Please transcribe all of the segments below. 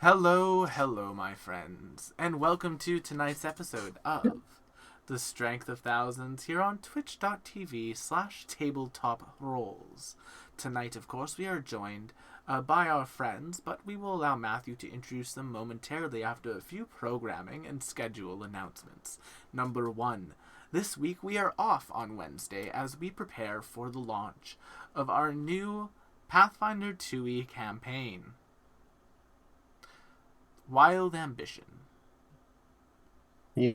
Hello, hello, my friends, and welcome to tonight's episode of The Strength of Thousands here on twitch.tv/tabletop rolls. Tonight, of course, we are joined by our friends, but we will allow Matthew to introduce them momentarily after a few programming and schedule announcements. Number 1. This week we are off on Wednesday as we prepare for the launch of our new Pathfinder 2e campaign. Wild Ambition. Yeah.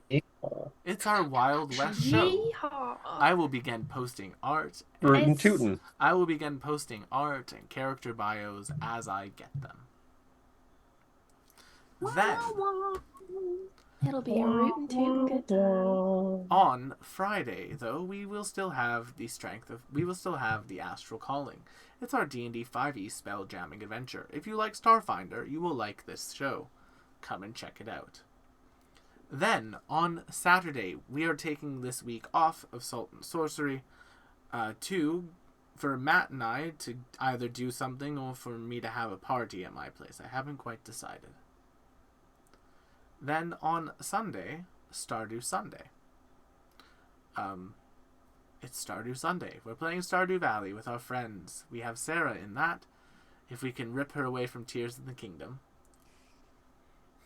It's our Wild West show. Yeehaw. I will begin posting art. Rootin' It's- tootin'. I will begin posting art and character bios as I get them. Then, It'll be a rootin' tootin' good time. on Friday, though, we will still have the Astral Calling. It's our D&D 5e spell jamming adventure. If you like Starfinder, you will like this show. Come and check it out. Then, on Saturday, we are taking this week off of Salt and Sorcery for Matt and I to either do something or for me to have a party at my place. I haven't quite decided. Then on Sunday, Stardew Sunday. It's Stardew Sunday. We're playing Stardew Valley with our friends. We have Sarah in that. If we can rip her away from Tears in the Kingdom.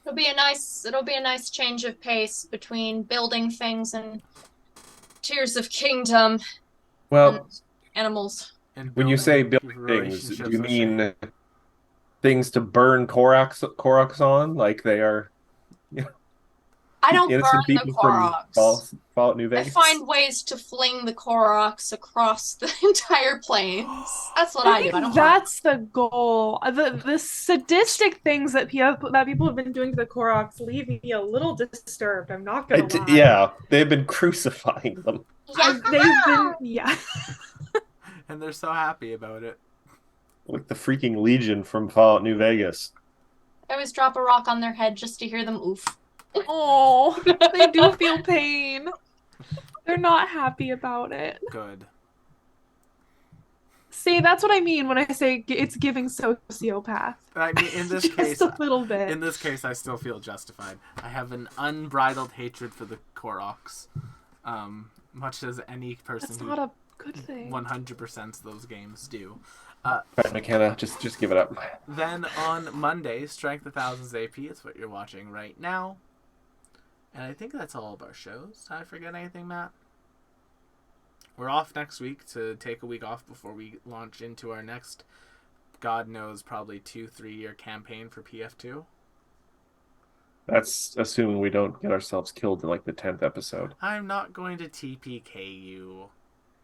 It'll be a nice change of pace between building things and Tears of Kingdom Well, and animals. And when you say building things, relationships do you with Shay. mean things to burn Koroks on, like they are I don't burn innocent the people from Koroks. Fallout New I Vegas? find ways to fling the Koroks across the entire plains. That's what I do. I don't burn. That's the goal. The sadistic things that people have been doing to the Koroks leave me a little disturbed. I'm not gonna lie. Yeah, they've been crucifying them. Yeah. And they're so happy about it. Like the freaking Legion from Fallout New Vegas. I always drop a rock on their head just to hear them oof. Oh, they do feel pain. They're not happy about it. Good. See, that's what I mean when I say it's giving sociopath. I mean, in this Just case, a little bit. in this case, I still feel justified. I have an unbridled hatred for the Koroks, much as any person That's who not a good thing. 100% those games do. Right, McKenna, just give it up. Then on Monday, Strength of Thousands AP is what you're watching right now. And I think that's all of our shows. Did I forget anything, Matt? We're off next week to take a week off before we launch into our next, God knows, probably 2-3 year campaign for PF2. That's assuming we don't get ourselves killed in like the 10th episode. I'm not going to TPK you.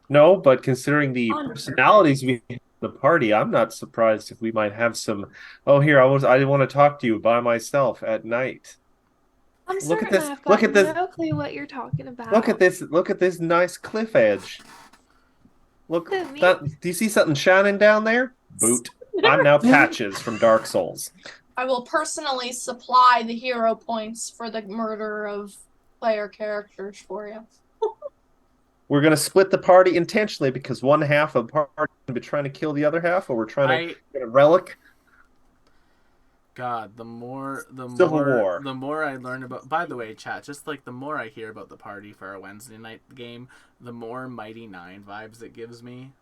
No, but considering the On personalities we have in the party, I'm not surprised if we might have some. Oh, here I want to talk to you by myself at night. I'm Look at certain this- I've look got at this- no clue what you're talking about. Look at this! Look at this nice cliff edge. Look, Look at me. do you see something shining down there? Boot. I'm now Patches from Dark Souls. I will personally supply the hero points for the murder of player characters for you. We're gonna split the party intentionally because one half of the party be trying to kill the other half, or we're trying to get a relic. God, the more Civil War. the more I learn about. By the way, chat, just like the more I hear about the party for our Wednesday night game, the more Mighty Nine vibes it gives me.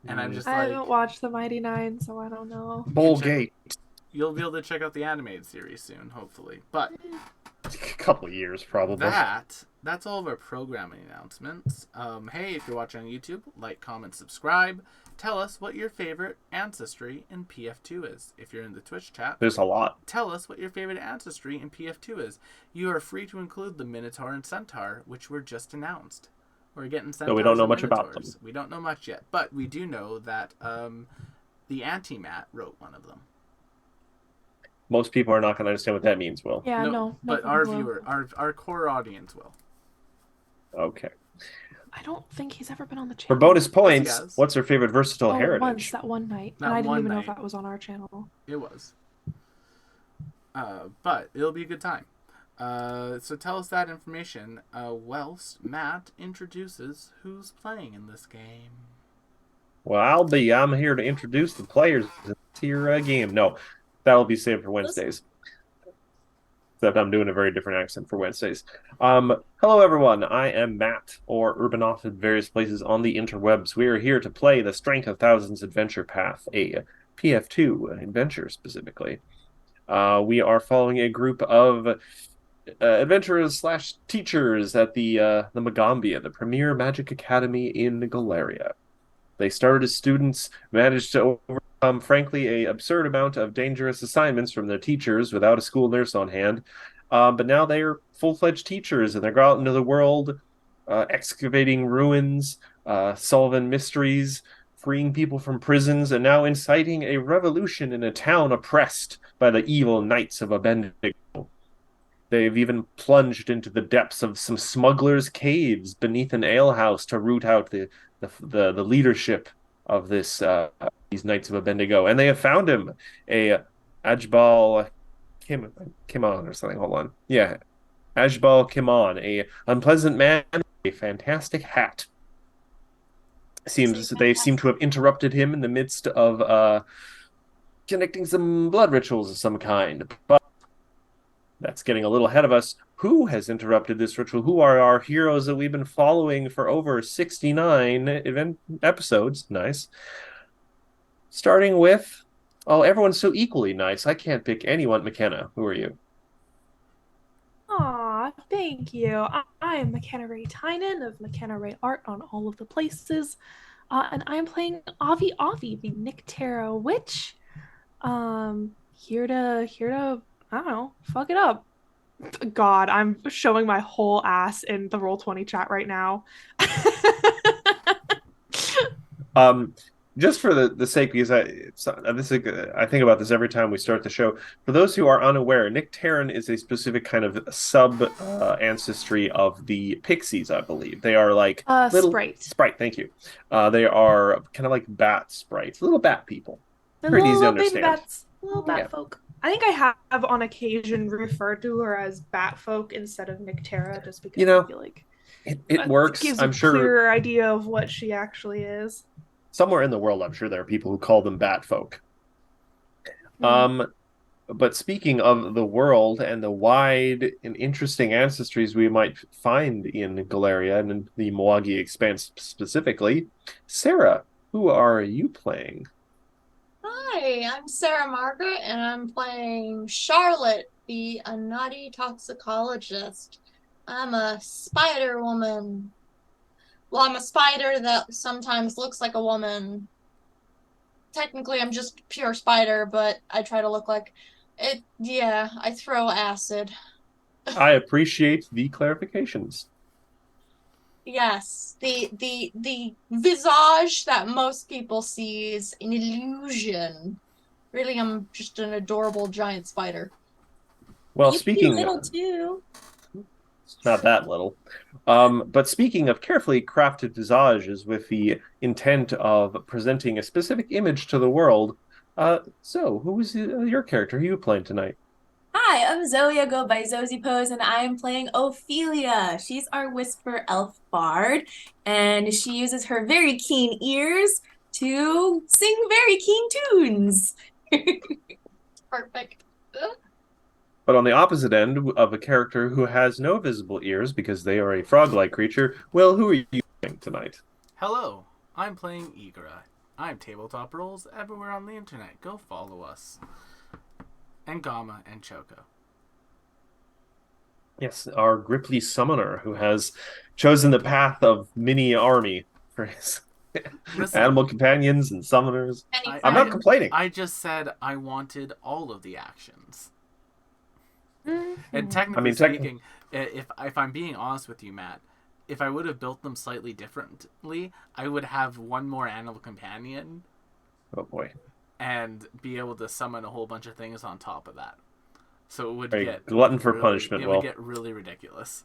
And I'm just I like, haven't watched the Mighty Nine, so I don't know. Bull Gate. you'll be able to check out the animated series soon, hopefully. But A couple of years probably. that's all of our programming announcements. Hey, if you're watching on YouTube, like, comment, subscribe. Tell us what your favorite ancestry in PF2 is. If you're in the Twitch chat, There's a lot. tell us what your favorite ancestry in PF2 is. You are free to include the Minotaur and Centaur, which were just announced. We're getting Centaurs we don't know and much about Minotaurs. them. We don't know much yet, but we do know that the Antimat wrote one of them. Most people are not going to understand what that means, Will. Yeah, no. But our our core audience will. Okay. I don't think he's ever been on the channel. For bonus points, Yes, he has. what's her favorite versatile once, heritage? that one night. That And I didn't one even know night. if that was on our channel. It was. But it'll be a good time. So tell us that information whilst Matt introduces who's playing in this game. Well, I'm here to introduce the players to your game. No, That'll be saved for Wednesdays. Except I'm doing a very different accent for Wednesdays. Hello, everyone. I am Matt, or Urbanoff at various places on the interwebs. We are here to play the Strength of Thousands Adventure Path, a PF2 adventure specifically. We are following a group of adventurers / teachers at the Magambia, the premier magic academy in Galeria. They started as students, managed to overcome, frankly, a absurd amount of dangerous assignments from their teachers without a school nurse on hand. But now they are full-fledged teachers, and they go out into the world, excavating ruins, solving mysteries, freeing people from prisons, and now inciting a revolution in a town oppressed by the evil knights of Abendigo. They've even plunged into the depths of some smugglers' caves beneath an alehouse to root out the leadership of these Knights of Abendigo, and they have found him, a Ajbal Kimon or something. Hold on, yeah, Ajbal Kimon, a unpleasant man, a fantastic hat. They seem to have interrupted him in the midst of connecting some blood rituals of some kind, but that's getting a little ahead of us. Who has interrupted this ritual? Who are our heroes that we've been following for over 69 episodes? Nice. Starting with, everyone's so equally nice. I can't pick anyone. McKenna, who are you? Aw, thank you. I am McKenna Ray Tynan of McKenna Ray Art on all of the places. And I am playing Avi, the Nyctera Witch. Here to I don't know, fuck it up. God, I'm showing my whole ass in the Roll20 chat right now. Just for the sake, because I think about this every time we start the show. For those who are unaware, Nycteran is a specific kind of sub ancestry of the pixies, I believe. They are like little sprite. Thank you. They are kind of like bat sprites, little bat people. Pretty easy to understand. Bats, little bat folk. I think I have on occasion referred to her as bat folk instead of Nyctera, just because I feel like it works. Gives I'm sure a clearer idea of what she actually is. Somewhere in the world, I'm sure there are people who call them bat folk. But speaking of the world and the wide and interesting ancestries we might find in Galeria and in the Mawagi Expanse specifically, Sarah, who are you playing? Hi, I'm Sarah Margaret, and I'm playing Charlotte, the nutty toxicologist. I'm a spider woman. Well, I'm a spider that sometimes looks like a woman. Technically, I'm just pure spider, but I try to look like it. Yeah, I throw acid. I appreciate the clarifications. Yes, the visage that most people see is an illusion. Really, I'm just an adorable giant spider. Well, speaking little too. Not that little. But speaking of carefully crafted visages with the intent of presenting a specific image to the world, so who is your character? Who are you playing tonight? Hi, I'm Zoe. I go by Zosie Pose, and I'm playing Ophelia. She's our Whisper Elf Bard, and she uses her very keen ears to sing very keen tunes. Perfect. But on the opposite end of a character who has no visible ears because they are a frog-like creature, well, who are you playing tonight? Hello, I'm playing Igra. I'm Tabletop Rules everywhere on the internet. Go follow us. And Gama and Choco. Yes, our Gripply Summoner, who has chosen the path of mini army for his animal companions and summoners. I'm not complaining. I just said I wanted all of the actions. Mm-hmm. And technically speaking, if I'm being honest with you, Matt, if I would have built them slightly differently, I would have one more animal companion. Oh boy. And be able to summon a whole bunch of things on top of that. So it would get glutton for punishment. It would get really ridiculous.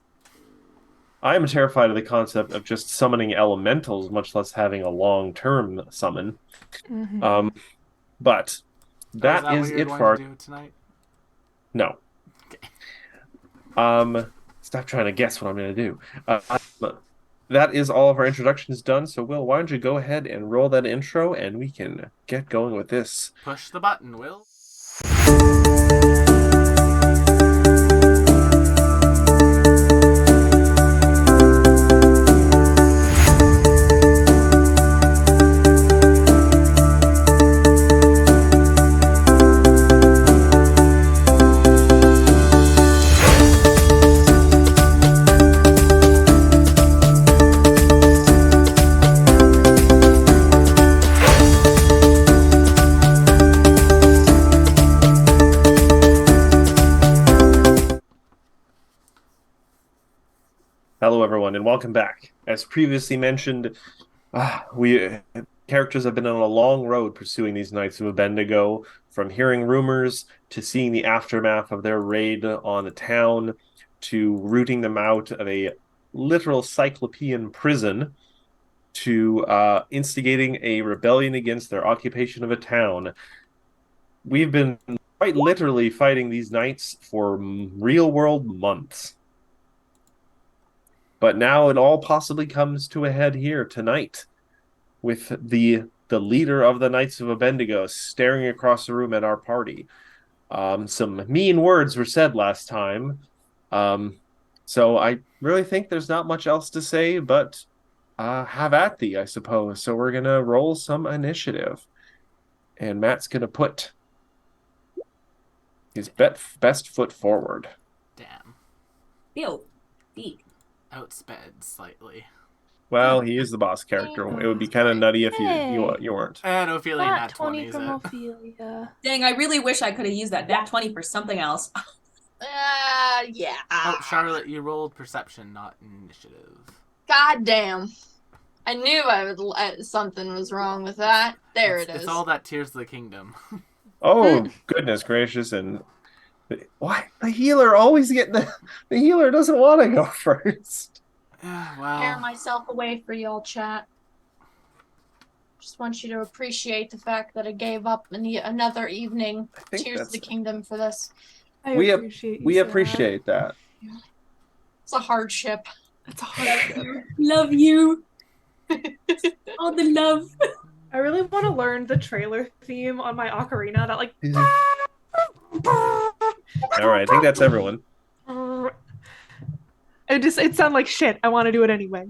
I am terrified of the concept of just summoning elementals, much less having a long-term summon. Mm-hmm. But that is it for our tonight. No. Okay. Stop trying to guess what I'm going to do. That is all of our introductions done. So, Will, why don't you go ahead and roll that intro, and we can get going with this. Push the button, Will. Hello, everyone, and welcome back. As previously mentioned, we characters have been on a long road pursuing these Knights of Abednego, from hearing rumors to seeing the aftermath of their raid on the town to rooting them out of a literal cyclopean prison to instigating a rebellion against their occupation of a town. We've been quite literally fighting these knights for real-world months. But now it all possibly comes to a head here tonight, with the leader of the Knights of Abednego staring across the room at our party. Some mean words were said last time, so I really think there's not much else to say, but have at thee, I suppose. So we're gonna roll some initiative, and Matt's gonna put his best foot forward. Damn. Ew. Eek. Outsped slightly. Well, he is the boss character. It would be kind of nutty if you weren't. And Ophelia Flat nat 20 is from it. Ophelia. Dang, I really wish I could have used that nat 20 for something else. Yeah. Oh, Charlotte, you rolled perception, not initiative. God damn. I knew something was wrong with that. There it is. It's all that Tears of the Kingdom. Oh, goodness gracious. And why the healer always getting the healer doesn't want to go first. Yeah, Tear well, myself away for y'all, chat. Just want you to appreciate the fact that I gave up another evening. I think Tears of the Kingdom for this. We appreciate we appreciate that. It's a hardship. It's a hard. Love you. All the love. I really want to learn the trailer theme on my ocarina. That like. All right, I think that's everyone. It sounds like shit. I want to do it anyway.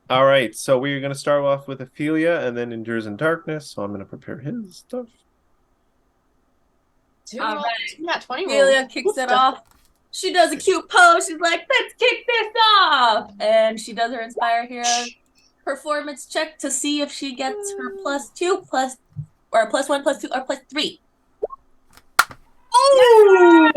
All right, so we're going to start off with Ophelia and then Endures in Darkness. So I'm going to prepare his stuff. All right. Not 20 Ophelia kicks it off. She does a cute pose. She's like, let's kick this off. And she does her Inspire Hero performance check to see if she gets her +2, or +1, +2, or +3. Oh!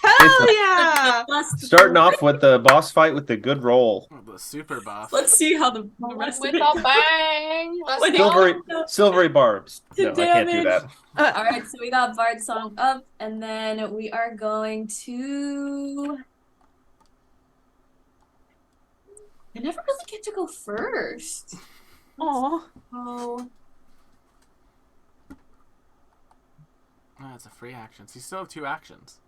Hell yeah! Starting off with the boss fight with the good roll. the super buff. Let's see how the rest with of it a bang. Let's With go. Silvery barbs. The No, I can't do damage. that. All right, so we got Bard Song up, and then we are going to. I never really get to go first. Aw. Oh, Oh, that's a free action. So you still have 2 actions.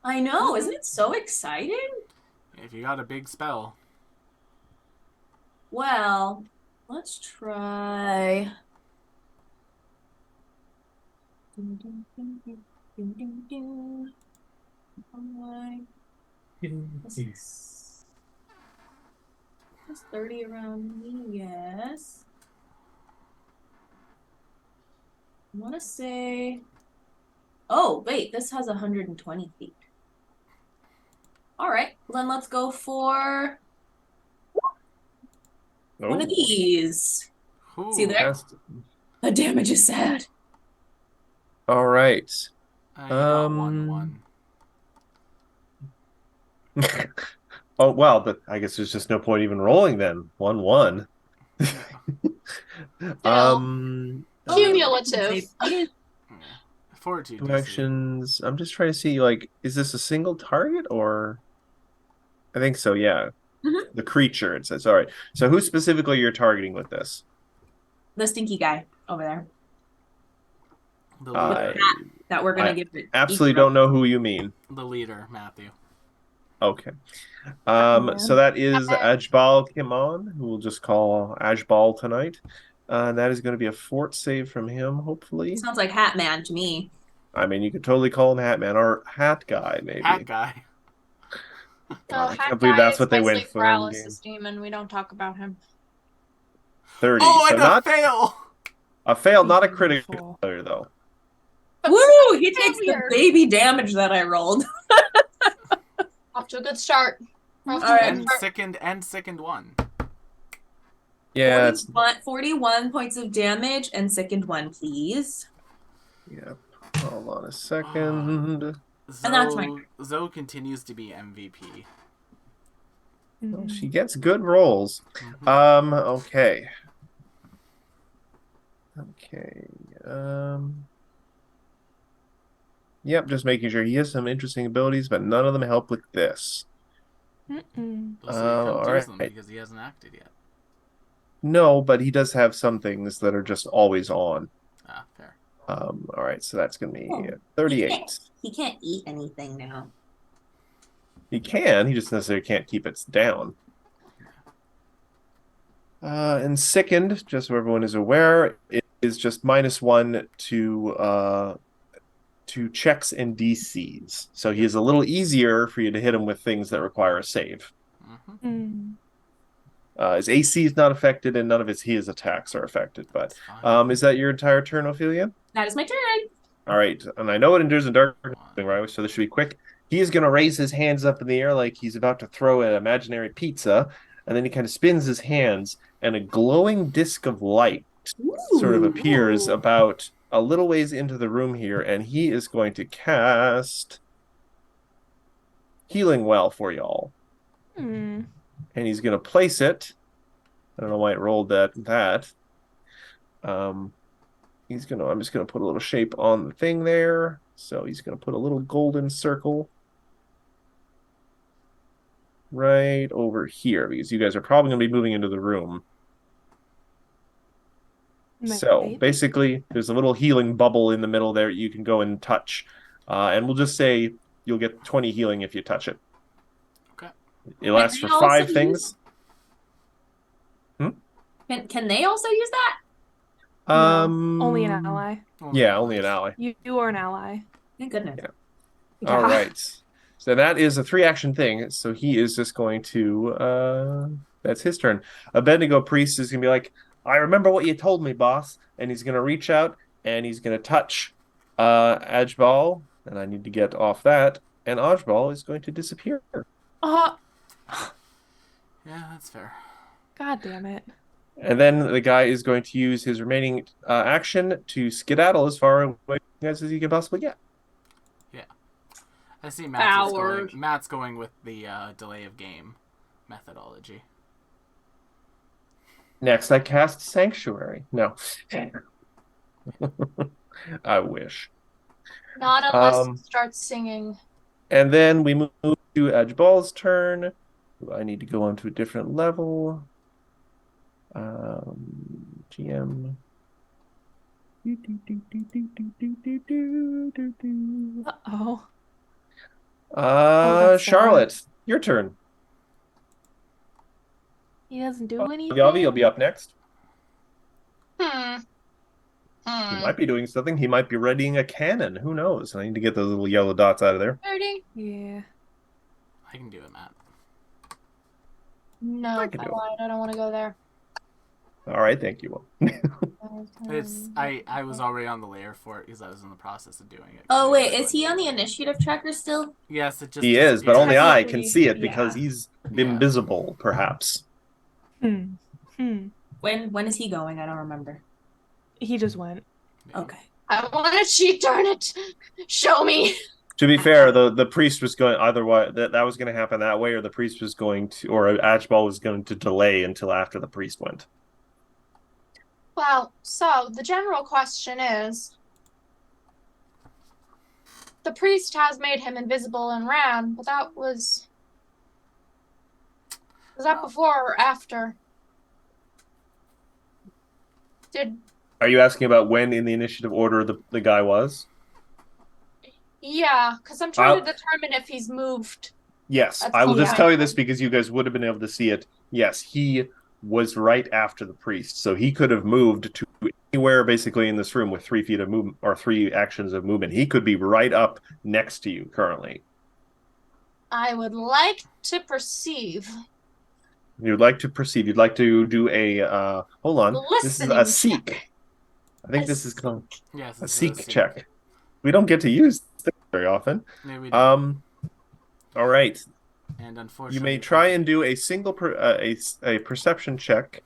I know, isn't it so exciting? If you got a big spell. Well, let's try. That's 30 around me, yes. I want to say. Oh, wait, this has 120 feet. All right, then let's go for one of these. Ooh, See there? The damage is sad. All right. I got 1/1. Oh, well, but I guess there's just no point even rolling then. 1/1. Cumulative. Yeah. Fortitude. 2 actions. I'm just trying to see, like, is this a single target or? I think so, yeah. Mhm. The creature, it says. All right. So who specifically you're targeting with this? The stinky guy over there The I leader. that we're gonna I give it. absolutely don't know who you mean. The leader, Matthew. Okay. man. So that is Ajbal Kimon, who we'll just call Ajbal tonight. And that is going to be a fort save from him, hopefully. Sounds like Hat Man to me. I mean, you could totally call him Hat Man or Hat Guy, maybe. Hat guy. God, I Hat can't believe Guy that's what they is went basically for in game. paralysis demon. We don't talk about him. 30. Oh, So and not a fail. a fail, not a critical Beautiful. failure, though. Woo! He takes the Failure. baby damage that I rolled. Off to a good start. Off to a All good right. And sickened one. Yeah, it's 41 points of damage and sickened 1, please. yeah. Hold on a second. And that's my Zoe continues to be MVP. Well, she gets good rolls. Mhm. Okay. Okay. Yep, just making sure he has some interesting abilities, but none of them help with this. Mm-mm. Also, you can't all use them right. because he hasn't acted yet. No, but he does have some things that are just always on. Ah, fair. All right, so that's gonna be Oh, 38. He can't eat anything now. He can, he just necessarily can't keep it down. And sickened, just so everyone is aware, it is just -1 to checks and DCs. So he is a little easier for you to hit him with things that require a save. Mm-hmm. Mm. His AC is not affected, and none of his attacks are affected. But That's fine. is that your entire turn, Ophelia? That is my turn. All right, and I know it endures in darkness, right? So this should be quick. He is going to raise his hands up in the air like he's about to throw an imaginary pizza, and then he kind of spins his hands, and a glowing disc of light sort of appears Ooh. about a little ways into the room here, and he is going to cast Healing Well for y'all. Mm. And he's going to place it. I don't know why it rolled that. I'm just gonna put a little shape on the thing there. So he's gonna put a little golden circle right over here because you guys are probably gonna be moving into the room. So Maybe. basically, there's a little healing bubble in the middle there you can go and touch. And we'll just say you'll get 20 healing if you touch it. Okay. It lasts Can for they also 5 things. Can they also use that? No, only an ally. Yeah, only an ally. You are an ally. Thank goodness. Yeah. Yeah. All right. So that is a 3-action thing. So he is just going to that's his turn. Abednego Priest is gonna be like, I remember what you told me, boss. And he's gonna reach out and he's gonna touch Ajbal. And I need to get off that. And Ajbal is going to disappear. Oh, Yeah, that's fair. God damn it. And then the guy is going to use his remaining action to skedaddle as far away as he can possibly get. I see Matt's Coward. going with the delay of game methodology. Next, I cast Sanctuary. No. I wish. Not unless Um, he starts singing. And then we move to Ajbal's turn. I need to go on to a different level. GM. Uh-oh. that's sad. Charlotte, your turn. He doesn't do anything. Yavi, you'll be up next. Hmm. He might be doing something. He might be readying a cannon. Who knows? I need to get those little yellow dots out of there. 30? Yeah. I can do it, Matt. No, I I can do it. lied. I don't want to go there. All right, thank you. It's I was already on the layer for it because I was in the process of doing it. Oh wait, is he on the initiative tracker still? Yes, it just He is, but disappeared. only I can Technically, see it because yeah. he's Yeah. invisible, perhaps. Hmm. When is he going? I don't remember. He just went. Yeah. Okay. I want to cheat, darn it. Show me. To be fair, the priest was going either way. That was going to happen that way, or the priest was going to, or Archibald was going to delay until after the priest went. Well, so the general question is, the priest has made him invisible and ran, but that was that before or after? Are you asking about when in the initiative order the guy was? Yeah, because I'm trying to determine if he's moved. Yes, That's I will just yeah. tell you this because you guys would have been able to see it. Yes, he was right after the priest, so he could have moved to anywhere basically in this room with 3 feet of movement or 3 actions of movement. He could be right up next to you currently. I would like to perceive. You'd like to proceed. You'd like to do a hold on. This is a Listening seek. check. I think A this is called Yes, a this is seek check. We don't get to use this very often. No, we don't. All right. And unfortunately, You may try and do a single a perception check.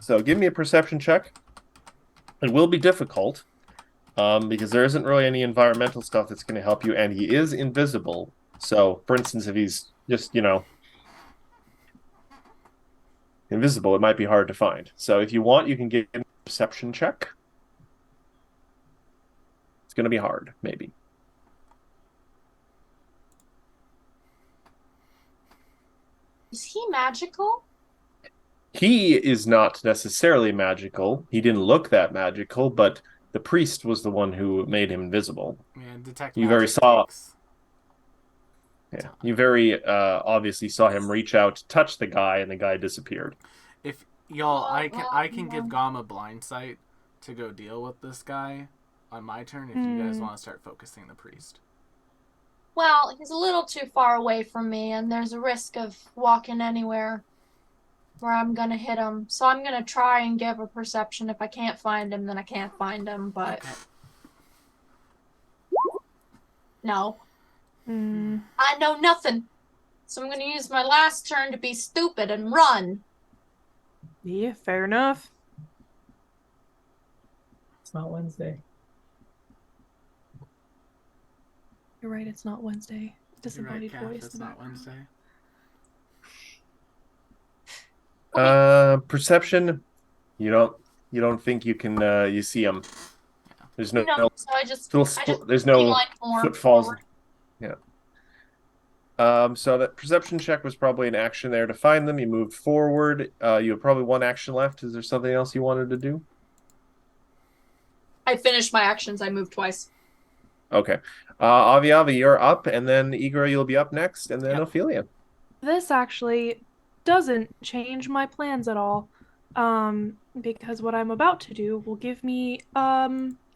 So give me a perception check. It will be difficult, because there isn't really any environmental stuff that's going to help you, and he is invisible. So, for instance, if he's just, invisible, it might be hard to find. So if you want, you can get a perception check. It's going to be hard, maybe. Is he magical? He is not necessarily magical. He didn't look that magical, but the priest was the one who made him invisible. Yeah, detect You very magic saw- takes- Yeah, you very obviously saw him reach out, touch the guy, and the guy disappeared. If y'all, I can Yeah. give Gama blind sight to go deal with this guy on my turn. If you guys want to start focusing the priest. Well, he's a little too far away from me, and there's a risk of walking anywhere where I'm gonna hit him. So I'm gonna try and give a perception. If I can't find him, then I can't find him. But Okay. no, Hmm. I know nothing. So I'm gonna use my last turn to be stupid and run. Yeah, fair enough. It's not Wednesday. You're right, it's not Wednesday. You're right, Disembodied Kath, voice. it's in the not background. Wednesday. Perception. You don't think you can you see him. There's no, No, so I just there's no beeline more footfalls. forward. Yeah. So that perception check was probably an action there to find them. You moved forward. You have probably 1 action left. Is there something else you wanted to do? I finished my actions. I moved twice. Okay. Avi, you're up, and then Igor, you'll be up next, and then Yep. Ophelia. This actually doesn't change my plans at all. Because what I'm about to do will give me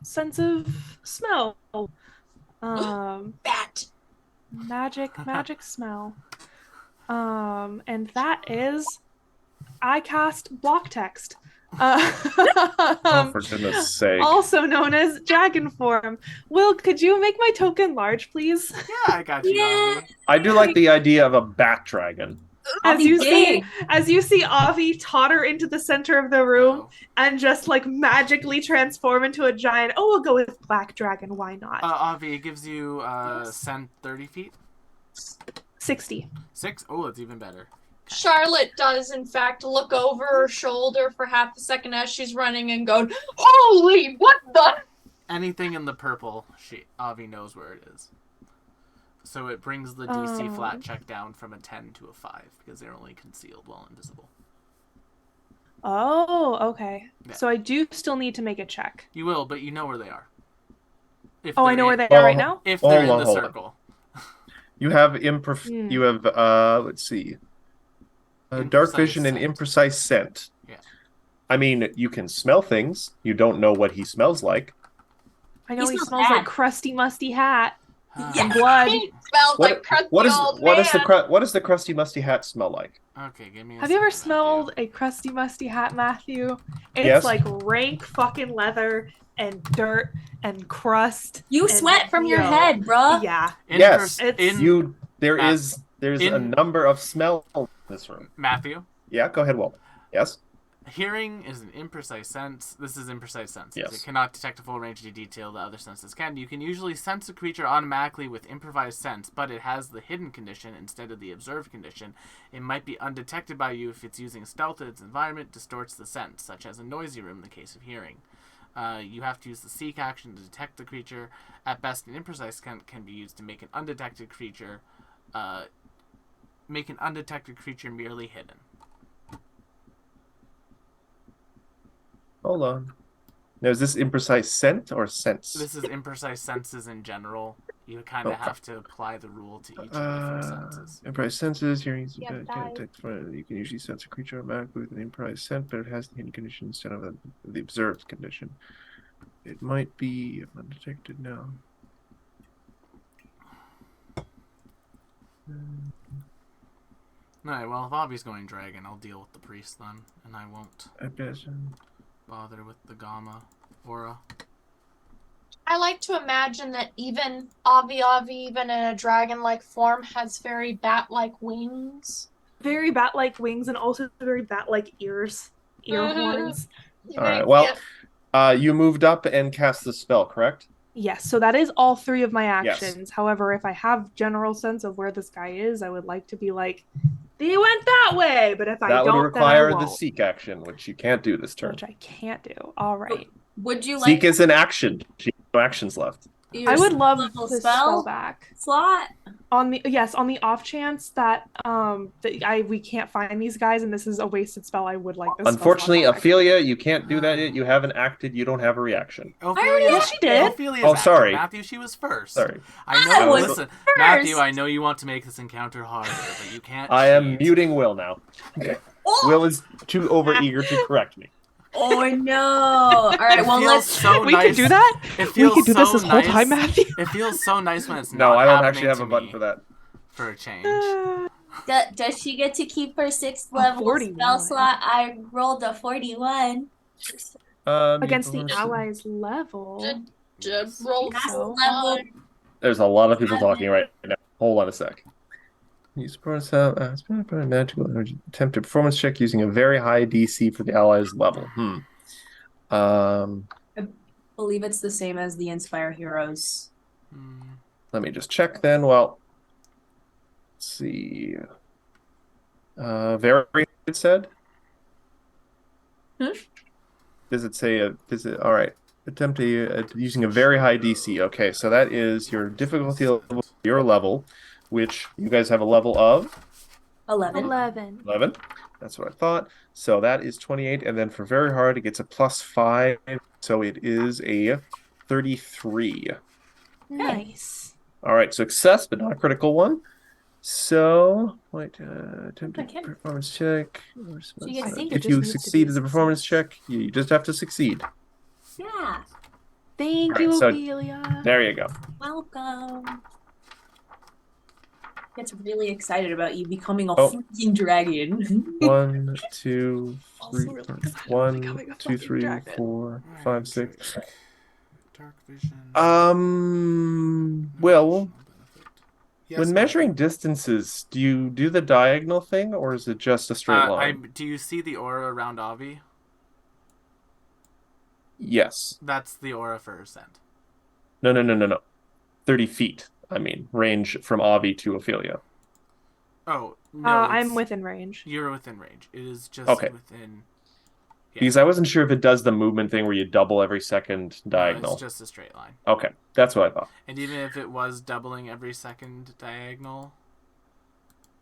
sense of smell. Bat. Magic smell. And that is I cast block text. Oh, for goodness sake. Also known as dragon form. Will, could you make my token large, please? Yeah, I got you. Yeah. Avi. I do like the idea of a bat dragon. As Avi, you see, big. as you see Avi totter into the center of the room Oh. and just like magically transform into a giant. Oh, we'll go with black dragon. Why not? Avi, it gives you send 30 feet. 60. 6. Oh, it's even better. Charlotte does, in fact, look over her shoulder for half a second as she's running and going, "Holy, what the?" Anything in the purple, Avi knows where it is. So it brings the DC Oh. flat check down from a 10 to a 5 because they're only concealed while invisible. Oh, okay. Yeah. So I do still need to make a check. You will, but you know where they are. If Oh, I they're know where in- they are right Well, now? If they're Hold on, in the hold on. circle. You have Hmm. you have let's see. Dark Imprecise vision and scent. imprecise scent. Yeah. I mean, you can smell things. You don't know what he smells like. I know He he smells smells like bad. crusty, musty hat Yeah. and blood. He smells like crusty what is old what is man. what does the crusty musty hat smell like? Okay, give me a Have you ever second, smelled Matthew. a crusty, musty hat, Matthew? It's Yes. like rank fucking leather and dirt and crust. You and sweat from your yo. head, bruh. Yeah. Yes, It's- There's a in- number of smell in this room. Matthew, Yeah, go ahead, Walt. Yes. hearing is an imprecise sense. This is imprecise sense. Yes. It cannot detect a full range of detail that other senses can. You can usually sense a creature automatically with improvised sense, but it has the hidden condition instead of the observed condition. It might be undetected by you if it's using stealth in its environment, distorts the sense, such as a noisy room in the case of hearing. You have to use the seek action to detect the creature. At best, an imprecise scent can be used to make an undetected creature merely hidden. Hold on. Now, is this imprecise scent or sense? This is imprecise senses in general. You kind of Okay. have to apply the rule to each of the different senses. Imprecise senses, hearing Yeah, you can usually sense a creature automatically with an imprecise scent, but it has the hidden condition instead of the observed condition. It might be undetected now. Alright, well, if Avi's going dragon, I'll deal with the priest then, and I won't I bet. bother with the Gamma aura. I like to imagine that even Avi, even in a dragon-like form, has very bat-like wings. Very bat-like wings and also very bat-like ears, ear horns. All right. Well, you moved up and cast the spell, correct? Yes, so that is all 3 of my Yes. actions. However, if I have general sense of where this guy is, I would like to be like, they went that way. But if I That would don't, require then I the won't, seek action, which you can't do this turn. which I can't do. All right. Would you like Seek is an action. She has no actions left. your I would love level the spell back. slot? On the off chance that we can't find these guys and this is a wasted spell, I would like this. Unfortunately, spell slot back. Ophelia, you can't do that yet. You haven't acted. You don't have a reaction. Ophelia, Yes, she did. Ophelia's Oh, active. sorry. Matthew, she was first. Sorry. I know. I was Listen, first. Matthew, I know you want to make this encounter harder, but you can't. I am cheat. muting Will now. Oh, Will is too overeager to correct me. oh no! All right, It well feels let's. so We nice. could do that. It We feels could do this so whole time, nice. Matthew. It feels so nice when it's No, not I don't happening actually have to a button me for that. for a change. Does she get to keep her 6th level 41. spell slot? I rolled a 41. Against the allies level. Roll Max so level. There's a lot of people talking right now. Hold on a sec. Use magical energy. Attempt a performance check using a very high DC for the allies level. Believe it's the same as the Inspire Heroes. Let me just check then. Well, let's see. Very, it said? Does it say all right. Attempt using a very high DC. Okay, so that is your difficulty level, your level, which you guys have a level of 11. 11. That's what I thought. So that is 28, and then for very hard, it gets a +5, so it is a 33. Nice. All right, success, but not a critical one. So, wait, attempt a Okay. performance check. you get think If it you just needs to succeed be at the performance check, you just have to succeed. Yeah. Thank Alright, you, so- Ophelia. There you go. Welcome. Gets really excited about you becoming a Oh. freaking dragon. 1, 2, Also 3, really excited about 1, becoming a 2, fucking 3, dragon. 4, 5, 6. Dark vision. Well, Yes, when measuring distances, do you do the diagonal thing, or is it just a straight line? do you see the aura around Avi? Yes. That's the aura for her scent. No. 30 feet. I mean, range from Avi to Ophelia. Oh no, I'm within range. You're within range. It is just Okay. within. Yeah. Because I wasn't sure if it does the movement thing where you double every second No, diagonal. it's just a straight line. Okay, that's what I thought. And even if it was doubling every second diagonal,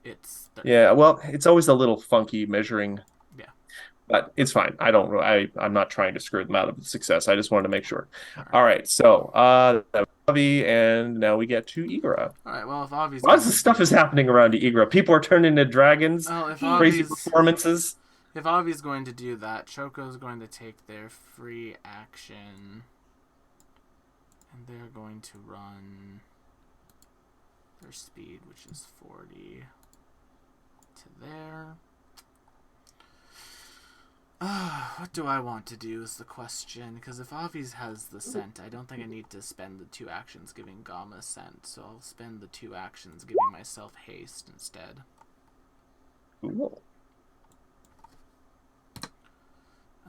it's 30. Yeah, well, it's always a little funky measuring. Yeah. But it's fine. I'm not trying to screw them out of the success. I just wanted to make sure. All right. All right, so Avi, and now we get to Igra. All right. Well, if Avi's Lots of stuff is happening around Igra. People are turning into dragons. Well, if Crazy Avi's performances. If Avi's going to do that, Choco's going to take their free action. And they're going to run their speed, which is 40, to there. What do I want to do is the question. Because if Avi's has the scent, I don't think I need to spend the 2 actions giving Gamma scent. So I'll spend the 2 actions giving myself haste instead. Cool.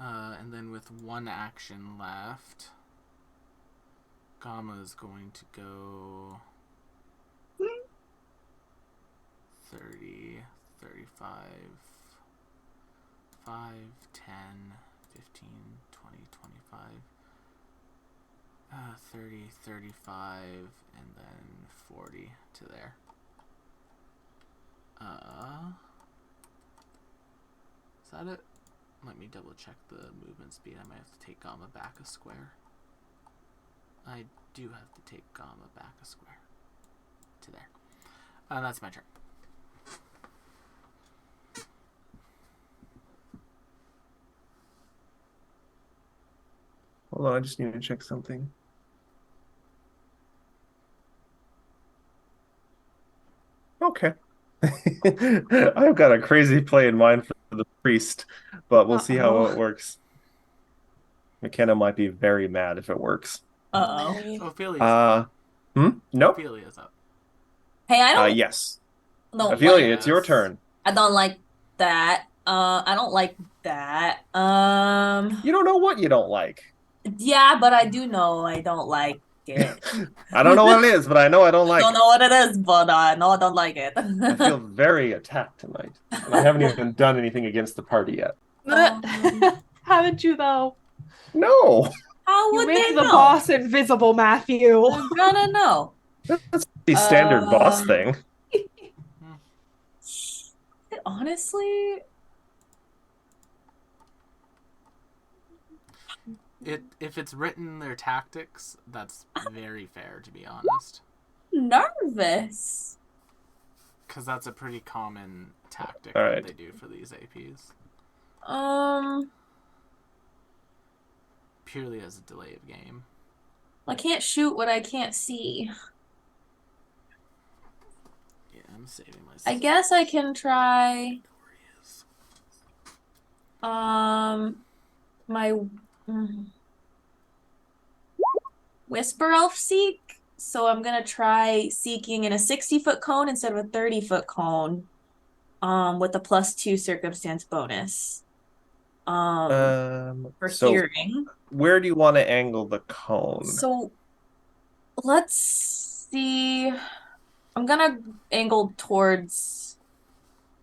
And then with 1 action left, Gamma is going to go 30, 35, 5, 10, 15, 20, 25, 30, 35, and then 40 to there. Is that it? Let me double check the movement speed. I might have to take Gamma back a square. I do have to take Gamma back a square. To there. That's my turn. Hold on, I just need to check something. Okay. I've got a crazy play in mind for the priest, but we'll see how it works. McKenna might be very mad if it works. Uh-oh. Ophelia's up. Nope. Ophelia's up. Hey, I don't Yes. don't Ophelia, like it's your turn. I don't like that. I don't like that. You don't know what you don't like. Yeah, but I do know I don't like it. I don't know what it is, but I know I don't like Don't it. know what it is, but I know I don't like it. I feel very attacked tonight. And I haven't even done anything against the party yet. Haven't you though? No. How You would make they the know? boss invisible, Matthew. I'm gonna know. That's the standard boss thing. Honestly, If it's written in their tactics, that's very fair, to be honest. nervous. Because that's a pretty common tactic All that right. they do for these APs. Purely as a delay of game. I can't shoot what I can't see. Yeah, I'm saving myself. I guess I can try. My Whisper Elf Seek. So I'm gonna try seeking in a 60-foot cone instead of a 30-foot cone. With a +2 circumstance bonus. For So hearing. where do you want to angle the cone? So let's see. I'm gonna angle towards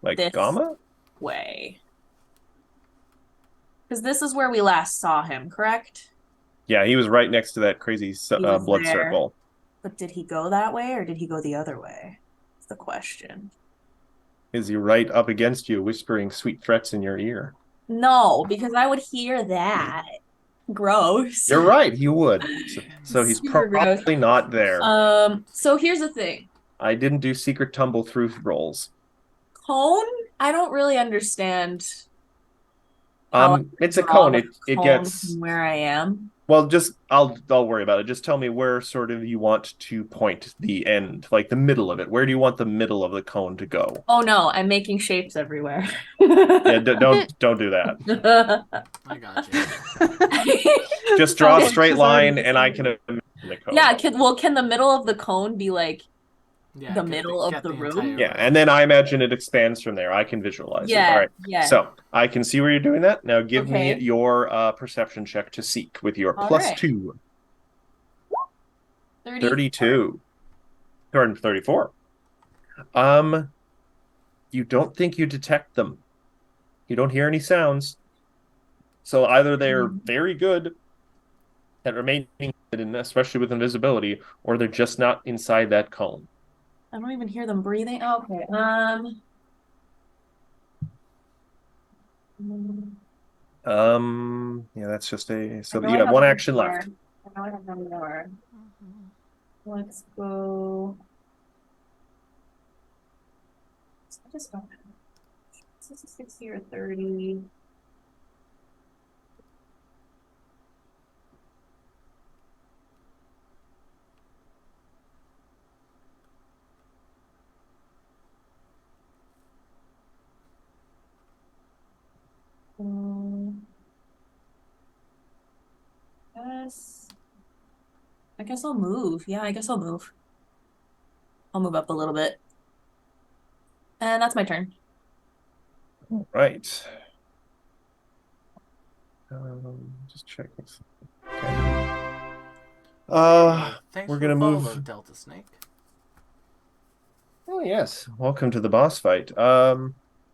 Like this Gamma? way. Because this is where we last saw him, correct? Yeah, he was right next to that crazy was blood there. circle. But did he go that way or did he go the other way? That's the question. Is he right up against you, whispering sweet threats in your ear? No, because I would hear that. Gross. You're right, he would. So he's Super probably gross. not there. So here's the thing. I didn't do secret tumble through rolls. Cone? I don't really understand. how It's a draw cone. the It cone gets from where I am. well. Just I'll worry about it. Just tell me where sort of you want to point the end, like the middle of it. Where do you want the middle of the cone to go? Oh no, I'm making shapes everywhere. Yeah, don't do that. I got you. Just draw a Okay. straight line, and I can imagine the cone. Yeah, can the middle of the cone be like Yeah, the get middle of get the room? entire Yeah, and then I imagine it expands from there. I can visualize it. All right. yeah. So I can see where you're doing that. Now give me Okay. your perception check to seek with your All plus right. 2. 30. 32. Or 34. You don't think you detect them. You don't hear any sounds. So either they're very good at remaining hidden, especially with invisibility, or they're just not inside that cone. I don't even hear them breathing. Okay. Yeah, that's just so I know you I have one one action more. left. I know I have one more. Let's go. I just don't know. Is this a 60 or 30? I guess I'll move. Yeah, I guess I'll move. I'll move up a little bit. And that's my turn. Right. Just checking. Okay. Thanks we're for gonna the move. follow, Delta Snake. Oh yes, welcome to the boss fight.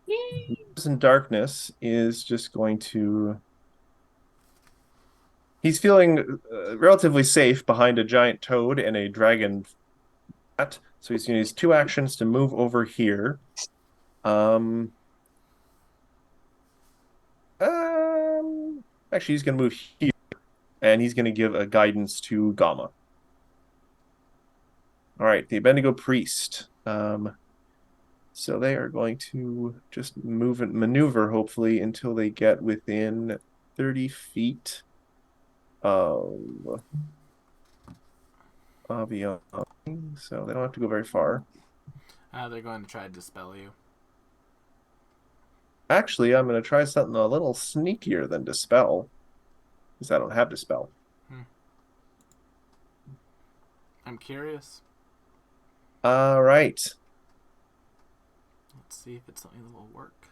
In Darkness is just going to. He's feeling relatively safe behind a giant toad and a dragon rat, so he's going to use 2 actions to move over here. Actually, he's going to move here, and he's going to give a guidance to Gamma. All right, the Bendigo Priest. So they are going to just move and maneuver, hopefully, until they get within 30 feet of Aviani. So they don't have to go very far. They're going to try to dispel you. Actually, I'm going to try something a little sneakier than Dispel, because I don't have Dispel. I'm curious. All right. Let's see if it's something that will work.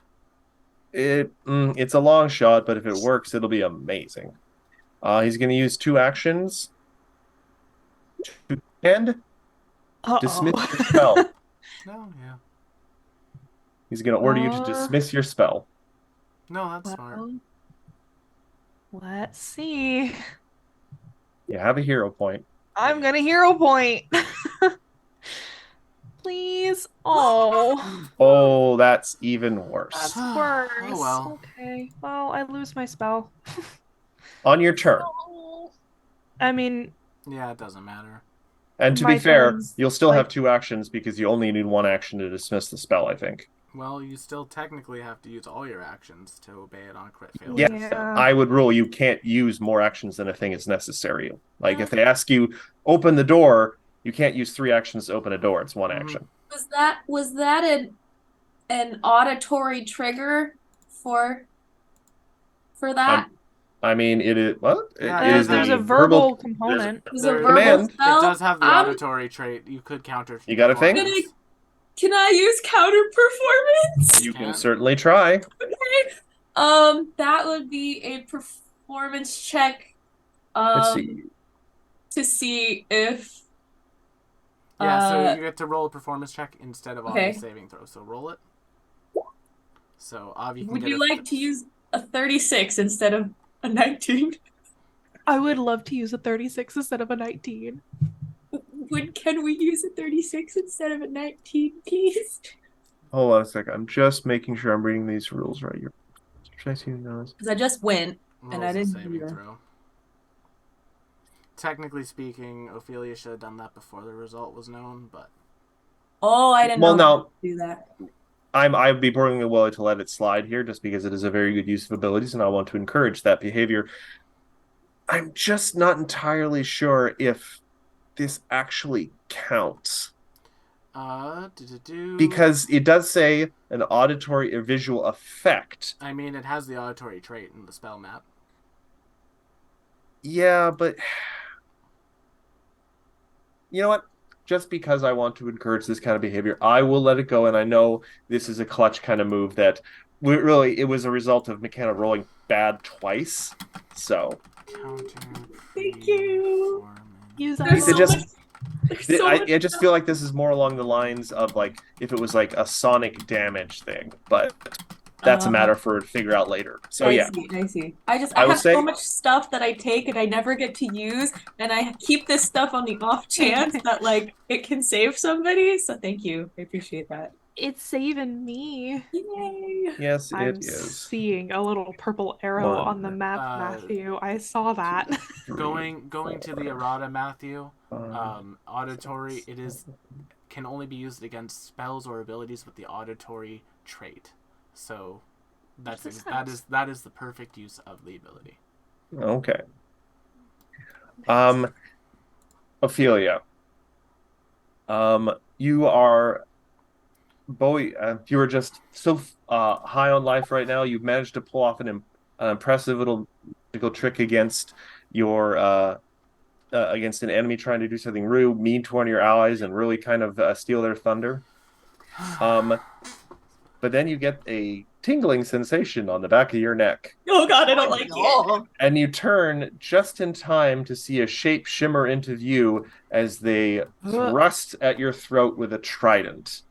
It's a long shot, but if it works, it'll be amazing. He's going to use 2 actions to dismiss your spell. No, yeah. He's going to order you to dismiss your spell. No, that's smart. Let's see. You have a hero point. I'm gonna hero point. Please. Oh. Oh, that's even worse. That's worse. Oh, well. Okay. Well, I lose my spell. On your turn. I mean, Yeah, it doesn't matter. And to My be fair, turn's you'll still like- have 2 actions because you only need 1 action to dismiss the spell, I think. Well, you still technically have to use all your actions to obey it on crit failure. Yeah, I would rule you can't use more actions than a thing is necessary. Like, if they ask you, open the door, you can't use 3 actions to open a door. It's 1 action. Was that an auditory trigger for that? I mean, it is... Well, Yeah, it is there's a a verbal component. It was a There- verbal command. It spell? It does have the I'm auditory trait. You could counter. You got a thing? performance. Can I use counter performance? You can Yeah. certainly try. Okay. That would be a performance check. Let's see. To see if. Yeah, so you get to roll a performance check instead of Okay. Avi's saving throw. So roll it. So Avi can Would get you a- like to use a 36 instead of a 19? I would love to use a 36 instead of a 19. Can we use a 36 instead of a 19, please? Hold on a second. I'm just making sure I'm reading these rules right. You're... Because I just went. rolls And I a didn't saving either. throw. Technically speaking, Ophelia should have done that before the result was known, but Oh, I didn't Well, know no. how to do that. I'd be perfectly willing to let it slide here just because it is a very good use of abilities and I want to encourage that behavior. I'm just not entirely sure if this actually counts because it does say an auditory or visual effect. I mean, it has the auditory trait in the spell map. Yeah, but you know what? Just because I want to encourage this kind of behavior, I will let it go. And I know this is a clutch kind of move that it was a result of McKenna rolling bad twice. So Thank you. Use There's that. so just- much. There's so much. I just feel like this is more along the lines of like if it was like a sonic damage thing, but that's a matter for to figure out later. So yeah, I see. I I would have say- so much stuff that I take and I never get to use, and I keep this stuff on the off chance that like it can save somebody. So thank you. I appreciate that. It's saving me. Yay! yes, I'm it is. seeing a little purple arrow One, on the map, Matthew. I saw that. Going to the errata, Matthew. 5, Auditory. Can only be used against spells or abilities with the auditory trait. So that is the perfect use of the ability. Okay. Ophelia. You are Bowie. You are just so high on life right now. You've managed to pull off an impressive little trick against your against an enemy trying to do something really mean to one of your allies and really kind of steal their thunder. But then you get a tingling sensation on the back of your neck. Oh god, I don't like it. And you turn just in time to see a shape shimmer into view as they thrust at your throat with a trident.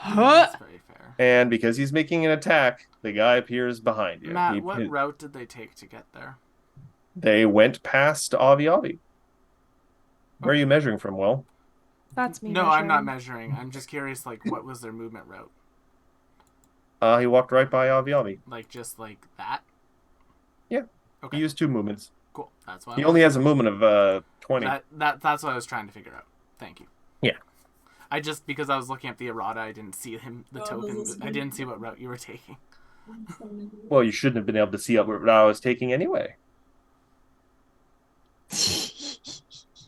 That's very fair. And because he's making an attack, the guy appears behind you. Matt, what route did they take to get there? They went past Avi Avi. Where are you measuring from, Will? That's me. No, I'm not measuring. measuring. I'm just curious, like, what was their movement route? He walked right by Avi Avi. Like, just like that? Yeah. Okay. He used 2 movements. Cool. That's why He only has a movement of 20. that's what I was trying to figure out. Thank you. Yeah. I just, because I was looking at the errata, I didn't see the Oh, token. those I didn't see what route you were taking. Well, you shouldn't have been able to see what I was taking anyway.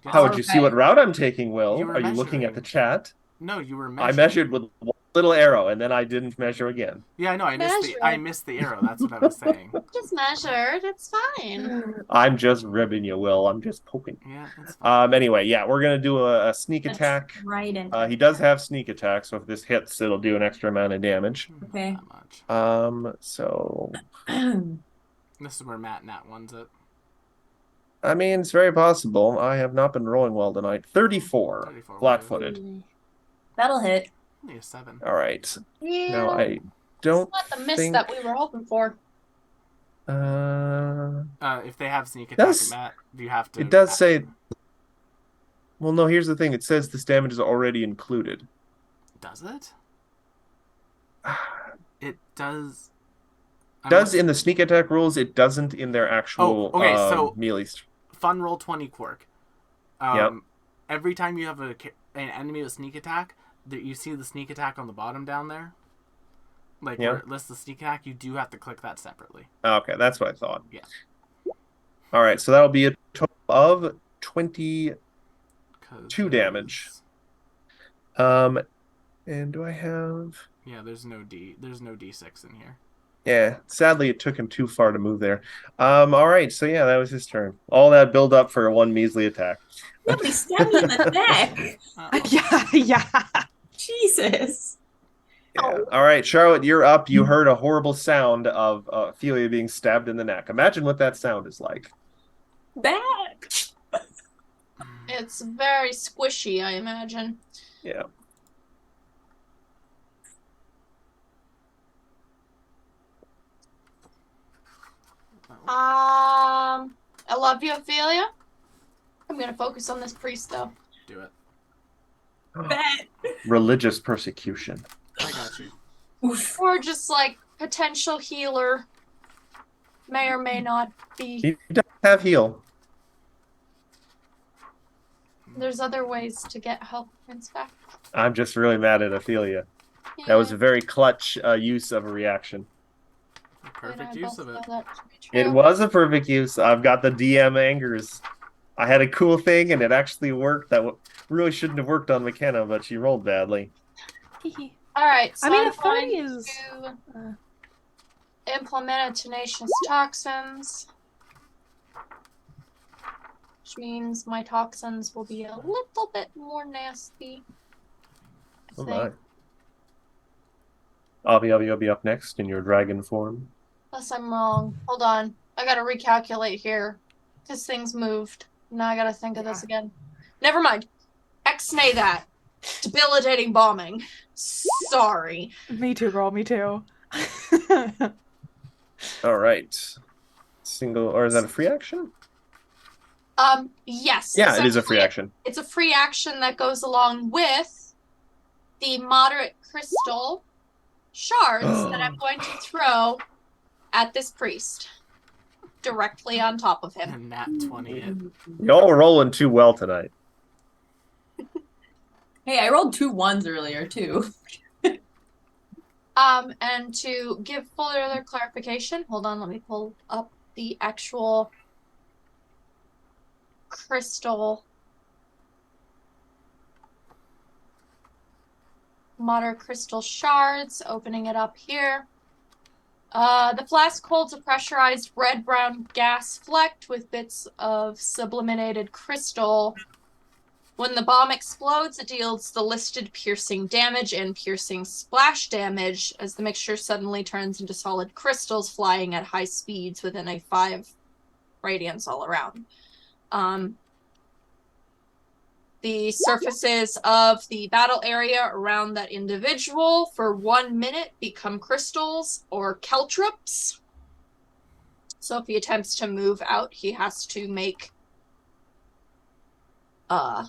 How would you see what route I'm taking, Will? You were Are you looking at the measuring. chat? No, you were I measuring. measured with one little arrow, and then I didn't measure again. Yeah, I know. I Measuring. missed the arrow. That's what I was saying. Just measured. It's fine. I'm just ribbing you, Will. I'm just poking. Yeah, it's fine. Anyway, yeah, we're gonna do a sneak That's attack. Trident. He does have sneak attack, so if this hits, it'll do an extra amount of damage. Not Okay. that much. So This is where Nat one's it. I mean, it's very possible. I have not been rolling well tonight. 34, 34 flat-footed. That'll hit. Only a 7. All right. Yeah. Now I don't It's not the miss think. that we were hoping for. If they have sneak attack, Does- Matt, do you have to? It does say. Well, no. Here's the thing. It says this damage is already included. Does it? It does. Does in the sneak attack rules? It doesn't in their actual Oh, okay, so- melee. Fun roll 20 quirk. Yep. Every time you have an enemy with sneak attack, you see the sneak attack on the bottom down there. Like Yeah. where it lists the sneak attack, you do have to click that separately. Okay, that's what I thought. Yeah. All right, so that'll be a total of 22 'Cause damage. there's- And do I have? Yeah, there's no D6 in here. Yeah, sadly, it took him too far to move there. All right, so yeah, that was his turn. All that build up for one measly attack. Nobody stabbed me in the neck. Uh-oh. yeah. Jesus. Yeah. All right, Charlotte, you're up. You heard a horrible sound of Ophelia being stabbed in the neck. Imagine what that sound is like. Bad. It's very squishy, I imagine. Yeah. I love you, Ophelia. I'm gonna focus on this priest though. Do it. Bad. Religious persecution. I got you. Oof. Or just like potential healer. May or may not be. He does have heal. There's other ways to get health points back. I'm just really mad at Ophelia. That was a very clutch use of a reaction. Perfect use of it. It was a perfect use. I've got the DM angers. I had a cool thing, and it actually worked. That really shouldn't have worked on McKenna, but she rolled badly. Alright, so I mean, I'm a 30 going is. to implement a tenacious toxins. Which means my toxins will be a little bit more nasty. I Oh think. my. I'll be up next in your dragon form. Unless I'm wrong. Hold on. I gotta recalculate here. This thing's moved. Now I gotta think of this again. Never mind. X-nay that. Debilitating bombing. Sorry. Me too, girl. Me too. All right. Single, or is that a free action? Yes. Yeah, it is a essentially, free action. It's a free action that goes along with the moderate crystal shards that I'm going to throw at this priest. Directly on top of him. And Nat 20 it. Y'all are rolling too well tonight. Hey, I rolled 2 1s earlier too. And to give further clarification, hold on, let me pull up the actual crystal moderate crystal shards, opening it up here. The flask holds a pressurized red-brown gas flecked with bits of sublimated crystal. When the bomb explodes, it deals the listed piercing damage and piercing splash damage as the mixture suddenly turns into solid crystals flying at high speeds within a 5 radians all around. The surfaces of the battle area around that individual for 1 minute become crystals or caltrops. So if he attempts to move out, he has to make an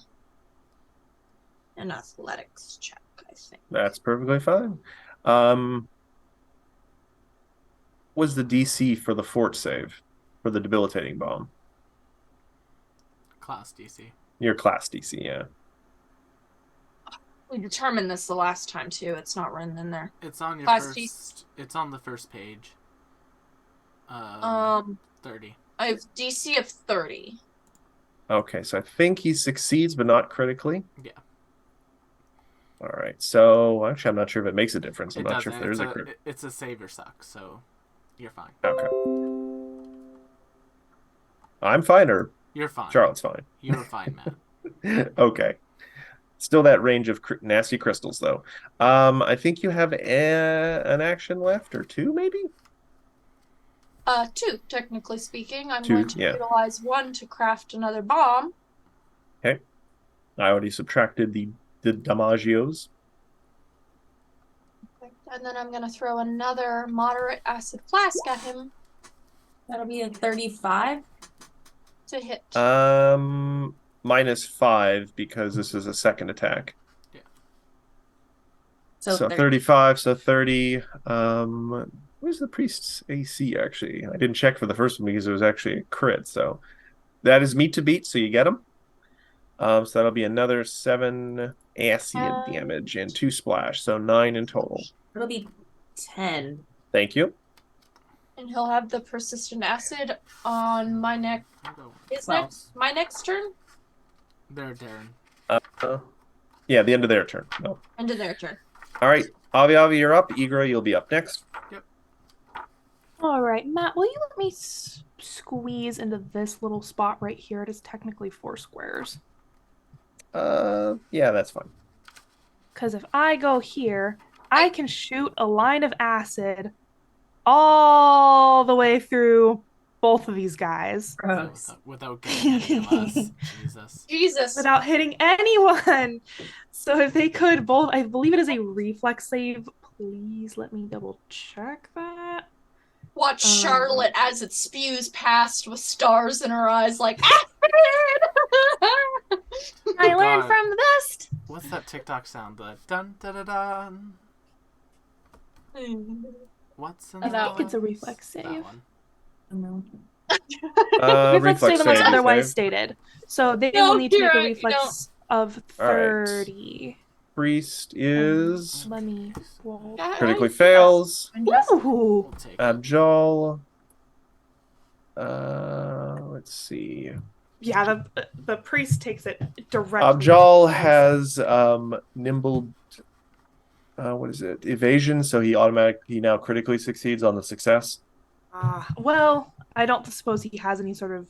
athletics check, I think. That's perfectly fine. Was the DC for the fort save? for the debilitating bomb. Class DC. Your class DC, yeah. We determined this the last time too. It's not written in there. It's on your Class first. It's on the first page. 30. I have DC of 30. Okay, so I think he succeeds, but not critically. Yeah. All right. So actually, I'm not sure if it makes a difference. I'm It not sure doesn't. if there's It's a crit. it's a save or suck, so you're fine. Okay. I'm fine, or You're fine. Charlotte's fine. You're fine, Matt. Okay. Still that range of nasty crystals, though. I think you have an action left, or two, maybe? 2, technically speaking. I'm Two, going to yeah. utilize 1 to craft another bomb. I already subtracted the damagios. And then I'm going to throw another moderate acid flask at him That'll be a 35. to hit. -5 because this is a second attack. So, So 30. 35, so 30. Where's the priest's AC actually? I didn't check for the first one because it was actually a crit. So that is meat to beat, so you get him. So that'll be another 7 acid damage and 2 splash, so 9 in total. It'll be 10. Thank you. And he'll have the persistent acid on my Well. my next turn. There, Darren. Yeah, the end of their turn. No. End of their turn. All right, Avi, you're up. Igra, you'll be up next. All right, Matt, will you let me squeeze into this little spot right here? It is technically 4 squares. Yeah, that's fine. Because if I go here, I can shoot a line of acid all the way through both of these guys Gross. Without getting any of us. Jesus. Jesus. without hitting anyone. So if they could both, I believe it is a reflex save. Please let me double check that. Watch Um, Charlotte as it spews past with stars in her eyes, like, acid! I learned God. from the best. What's that TikTok sound? The dun da da dun. What's in I that think it's a one? reflex That save. one. No. Reflex save unless save, otherwise save. stated. So they No, will need to you're make a right, you reflex of All right. 30. Priest is Let me roll. critically fails. Ooh. We'll take it. Abjol. Let's see. Yeah, the priest takes it directly. Abjol has nimble. What is it? Evasion. So he now critically succeeds on the success. Well, I don't suppose he has any sort of,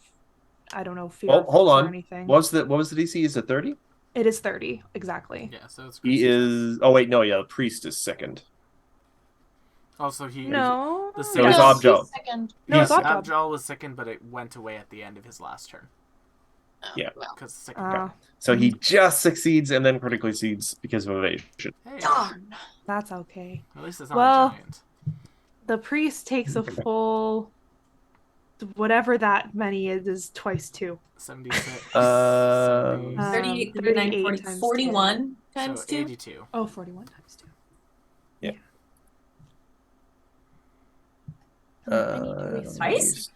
I don't know, fear Oh, effects hold or on. anything. What was the DC? Is it 30? It is 30, exactly. Yeah, so it's He is. Oh wait, no, yeah. The priest is second. Also, he. No. The No, it's No, Abjol. he's second. No, it's He's- Abjol. Abjol was second, but it went away at the end of his last turn. Oh, Yeah. Well, Because second. So he just succeeds and then critically succeeds because of evasion. Hey, darn. That's okay. at least it's not Well- a giant. The priest takes a full, whatever that many is twice 2. 76. Uh, 70, 38, 38 39, 40, times 41 times so 2. 82. Oh, 41 times 2. Yeah. I need to reset. Twice?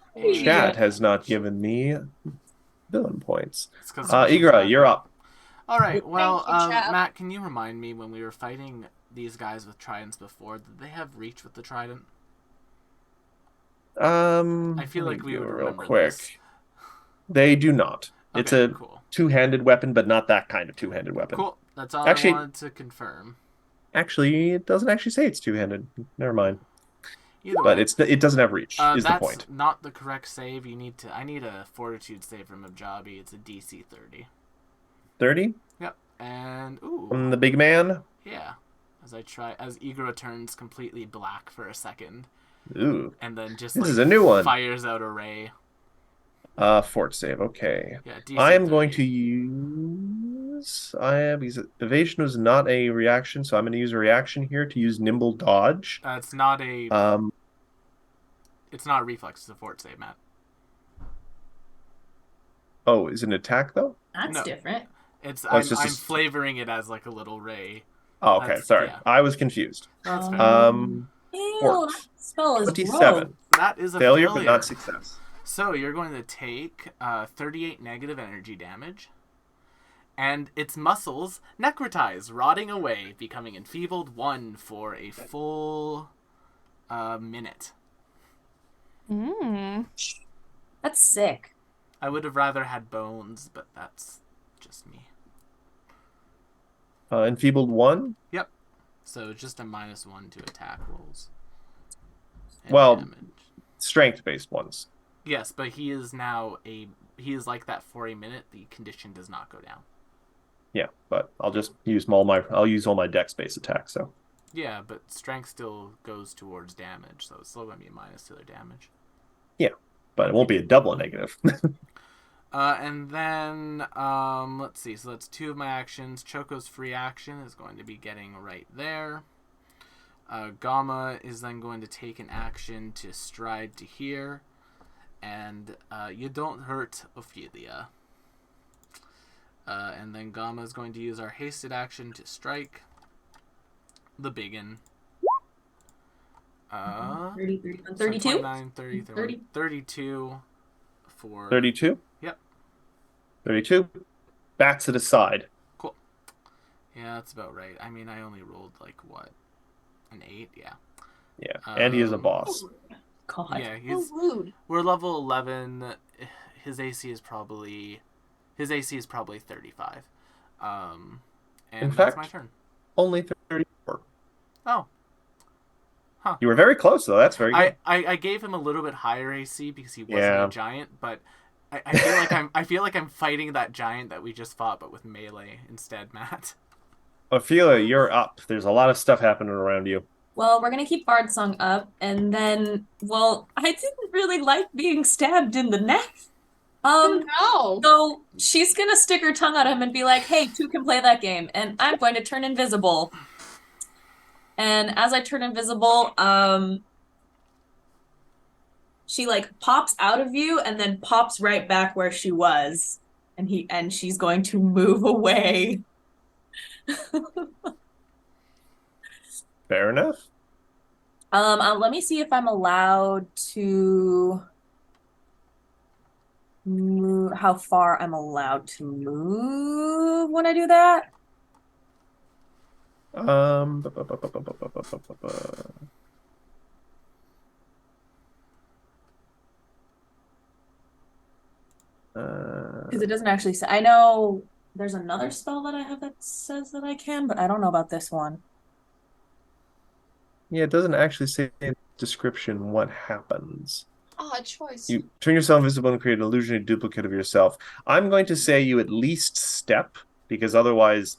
Chat has not given me villain points. It's 'cause Igra, you're up. All right. Well, Thank you, Chad. Matt, can you remind me when we were fighting these guys with tridents before? Did they have reach with the trident? I feel let like me we do would it real remember quick. this. They do not. It's Okay, a cool. two-handed weapon, but not that kind of two-handed weapon. Cool. That's all Actually- I wanted to confirm. Actually, it doesn't actually say it's two-handed. Never mind. Either But way, it doesn't have reach. Is the that's point? not the correct save. I need a fortitude save from Abjabi. It's a DC 30. 30 Yep. And ooh, from the big man. yeah. As Igra turns completely black for a second, Ooh, and then just This like is a new one. fires out a ray. fort save. Okay. Yeah. DC I am going 30. to use. Because evasion was not a reaction, so I'm going to use a reaction here to use nimble dodge. It's not a. It's not a reflex. It's a fort save, Matt. Oh, is it an attack though? That's No. different. It's Oh, I'm, it's just a I'm s- flavoring it as like a little ray. Oh, okay. That's- Sorry, yeah. I was confused. That's fair. Um, Ew, Fort. that spell is 27. rogue. That is a Failure, failure. but not success. So you're going to take 38 negative energy damage, and its muscles necrotize, rotting away, becoming enfeebled 1 for a full minute. That's sick. I would have rather had bones, but that's just me. Enfeebled 1? Yep. So just a -1 to attack rolls. And Well, damage. Strength-based ones. Yes, but he is now he is like that for a minute. The condition does not go down. Yeah, but I'll just use all my dex-based attacks, so. Yeah, but strength still goes towards damage, so it's still going to be a minus to their damage. Yeah, but it won't be a double negative. And then, let's see. So that's 2 of my actions. Choco's free action is going to be getting right there. Gamma is then going to take an action to stride to here. And you don't hurt Ophelia. And then Gamma is going to use our hasted action to strike the biggin. 32? 29, 30, 32 for... 32? Yep. 32. Bats it aside. Cool. Yeah, that's about right. I mean, I only rolled, like, what? An 8? Yeah. Yeah, and he is a boss. God. Yeah, So rude. we're level 11. His AC is probably 35. And In that's fact- my turn. Only 34. Oh. You were very close, though. That's very good. I gave him a little bit higher AC because he wasn't Yeah. a giant, but I feel like I'm fighting that giant that we just fought, but with melee instead, Matt. Ophelia, you're up. There's a lot of stuff happening around you. Well, we're gonna keep Bard Song up, and then, well, I didn't really like being stabbed in the neck. No. So she's gonna stick her tongue at him and be like, "Hey, 2 can play that game," and I'm going to turn invisible. And as I turn invisible, she like pops out of you and then pops right back where she was, and she's going to move away. Fair enough. Let me see if I'm allowed to move, how far I'm allowed to move when I do that. bu- bu- bu- bu- bu- bu- bu- bu- bu- bu- Because it doesn't actually say. I know there's another spell that I have that says that I can, but I don't know about this one. Yeah, it doesn't actually say in the description what happens. Odd choice. You turn yourself invisible and create an illusionary duplicate of yourself. I'm going to say you at least step, because otherwise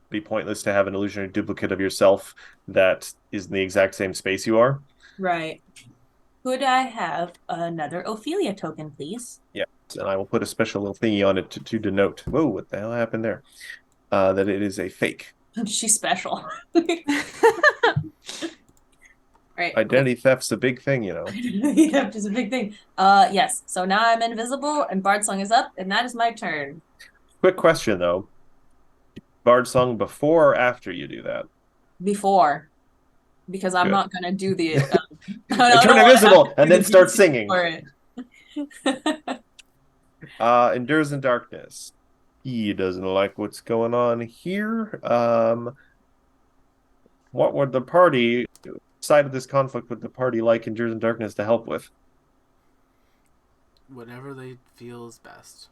it'd be pointless to have an illusionary duplicate of yourself that is in the exact same space you are. Right. Could I have another Ophelia token, please? And I will put a special little thingy on it to denote, whoa, what the hell happened there? That it is a fake. She's special. Right. Identity theft's a big thing, you know. Yeah, which is a big thing. Yes. So now I'm invisible and Bard Song is up, and that is my turn. Quick question, though. Bard Song before or after you do that? Before. Because I'm Good. not gonna do the Turn invisible and then start singing. for it. Endures in darkness. He doesn't like what's going on here. What would the party side of this conflict would the party like Endures in darkness to help with? Whatever they feel is best.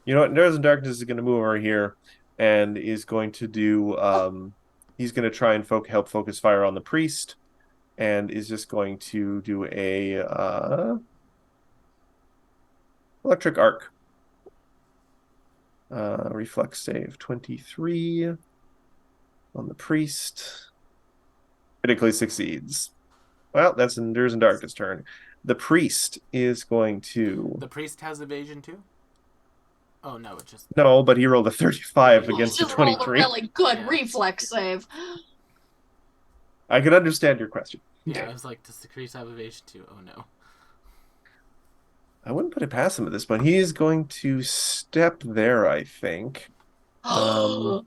You know what? Endures in darkness is going to move over here and is going to do. He's going to try and help focus fire on the priest, and is just going to do a electric arc. Reflex save 23 on the priest. Critically succeeds. Well, that's Endures in Darkness turn. The priest is going to. The priest has evasion too? Oh no, it just No, but he rolled a 35 You against a just rolled a 23. really good Yeah. reflex save. I can understand your question. yeah, I was like, does the priest have evasion too? Oh no. I wouldn't put it past him at this point. He is going to step there, I think. No.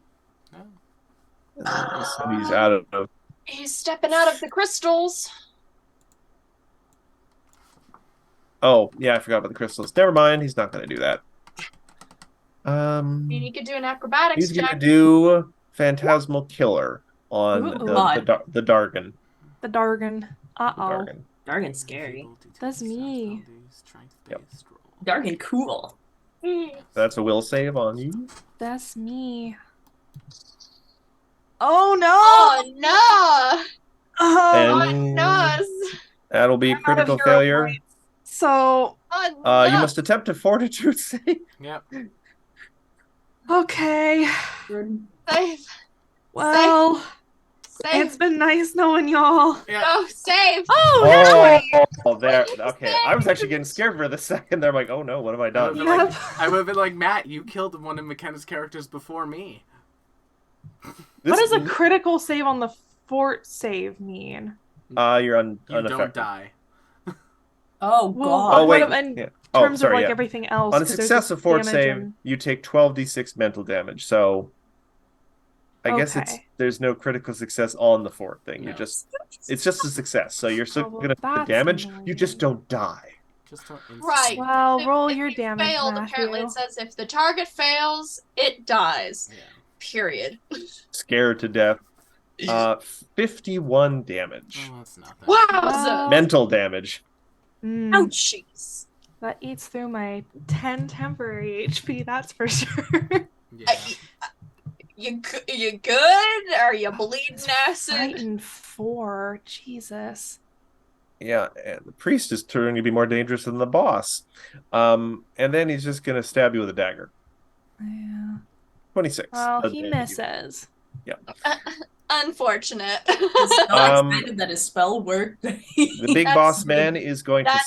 So he's out of. He's stepping out of the crystals. Oh, yeah, I forgot about the crystals. Never mind, he's not going to do that. I mean, you could do an acrobatics He's going to check. do Phantasmal Killer on Ooh. the Dargon. The Dargon. The Uh-oh. Dargon. Dargon's scary. That's me. Yep. Dargon cool. That's a will save on you. That's me. Oh no! Oh no! Oh, And No! that'll be a I'm out of critical hero failure. points. So, Oh, no. You must attempt a fortitude save. Yep. okay. Save. Well, Save. it's been nice knowing y'all. Yeah. Oh, save. Oh, Oh, there. Okay, I was actually getting scared for the second. They're like, oh no, what have I I done? would've been Yep. like, I would have been like, Matt, you killed one of McKenna's characters before me. what does a critical save on the fort save mean? You're You unaffected. don't die. Oh Well, god. Oh, what wait. in Yeah. terms sorry, of like yeah. everything else? On a 'cause there's success of fort damage save, and- you take 12d6 mental damage. So I guess Okay. there's no critical success on the fort thing. No. It's just a success. So you're still Oh, well, gonna take that's damage. You just annoying. don't die. Just don't instantly- Right. Well, If- roll if your you damage, failed, Matthew. apparently it says if the target fails, it dies. Yeah. Period. Scared to death. 51 damage. Oh, that's nothing. Wowza! Well, Mental damage. Mm, Ouchies. that eats through my 10 temporary HP, that's for sure. Yeah. You good? Are you bleeding acid? Titan 4, Jesus. Yeah, and the priest is turning to be more dangerous than the boss. And then he's just gonna stab you with a dagger. Yeah. 26. Well, Doesn't he hit you. misses. Unfortunate. So Um, excited that his spell worked. The big That's- boss man is going to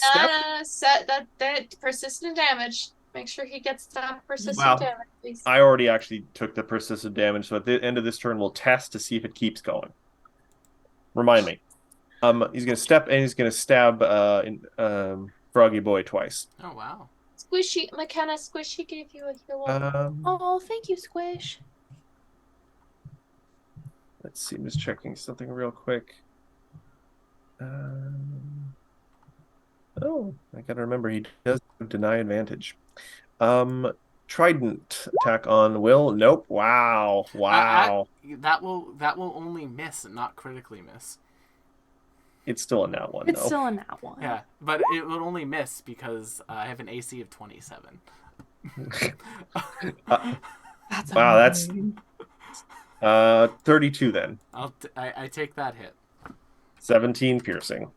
step. That persistent damage. Make sure he gets that persistent Wow. damage, please. I already actually took the persistent damage, so at the end of this turn, we'll test to see if it keeps going. Remind me. He's gonna step and he's gonna stab Froggy Boy twice. Oh, wow. Squishy, McKenna, Squishy gave you a heal. Oh, thank you, Squish. Let's see. I'm just checking something real quick. Oh, I gotta remember he does deny advantage. Trident attack on Will. Nope. Wow. Wow. That will only miss and not critically miss. It's still a nat one It's though. still in that one. Yeah, but it will only miss because I have an AC of 27. That's Wow, that's- annoying. 32 then. I take that hit. 17 piercing.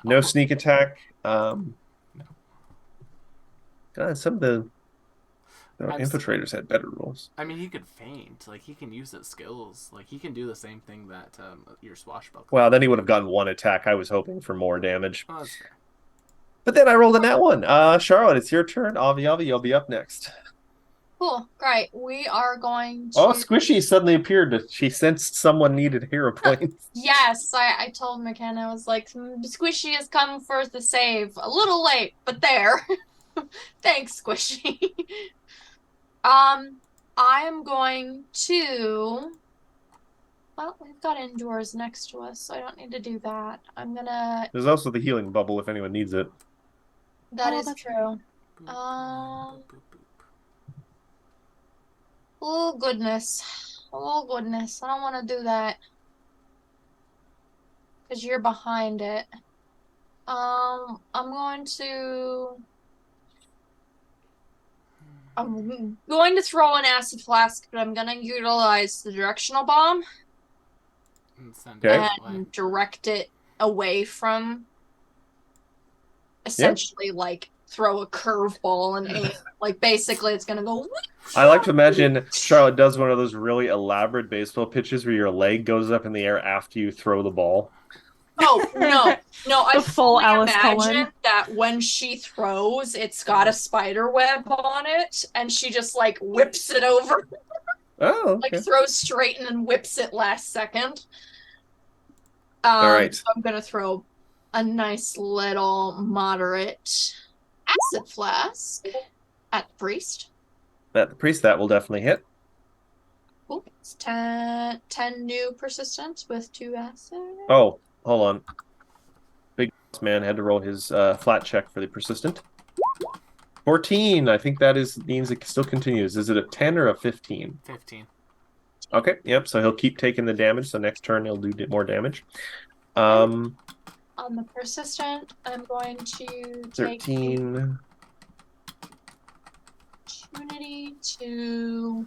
No sneak attack. God, some of the I'm infiltrators had better rules. I mean, he could feint. Like, he can use his skills. Like, he can do the same thing that your swashbuckler. Well, then he would have gotten one attack. I was hoping for more damage. Oh, that's fair. But then I rolled a nat one. Charlotte, it's your turn. Avi, you'll be up next. Cool, great. We are going to. Oh, Squishy suddenly appeared. She sensed someone needed hero points. Yes, I told McKenna, I was like, Squishy has come for the save. A little late, but there. Thanks, Squishy. I am going to. Well, we've got indoors next to us, so I don't need to do that. I'm gonna. There's also the healing bubble if anyone needs it. That Oh, is that's true. Boop, Um, boop, boop, boop. Oh goodness. Oh goodness. I don't want to do that. Because you're behind it. I'm going to. I'm going to throw an acid flask, but I'm going to utilize the directional bomb And send Okay. it that way. and direct it away from. Essentially, like throw a curveball and aim. Like basically, it's going to go. I like to imagine Charlotte does one of those really elaborate baseball pitches where your leg goes up in the air after you throw the ball. Oh no! I The full fully Alice imagine Cullen. that when she throws, it's got a spider web on it, and she just like whips it over, Oh, like okay. throws straight and then whips it last second. All right. So I'm gonna throw a nice little moderate acid flask at the priest. That the priest that will definitely hit. Cool. It's 10 new persistence with 2 acid. Oh, hold on. Big man had to roll his flat check for the persistent. 14. I think that means it still continues. Is it a 10 or a 15? 15. Okay, yep. So he'll keep taking the damage. So next turn he'll do more damage. On the persistent, I'm going to take 13. opportunity to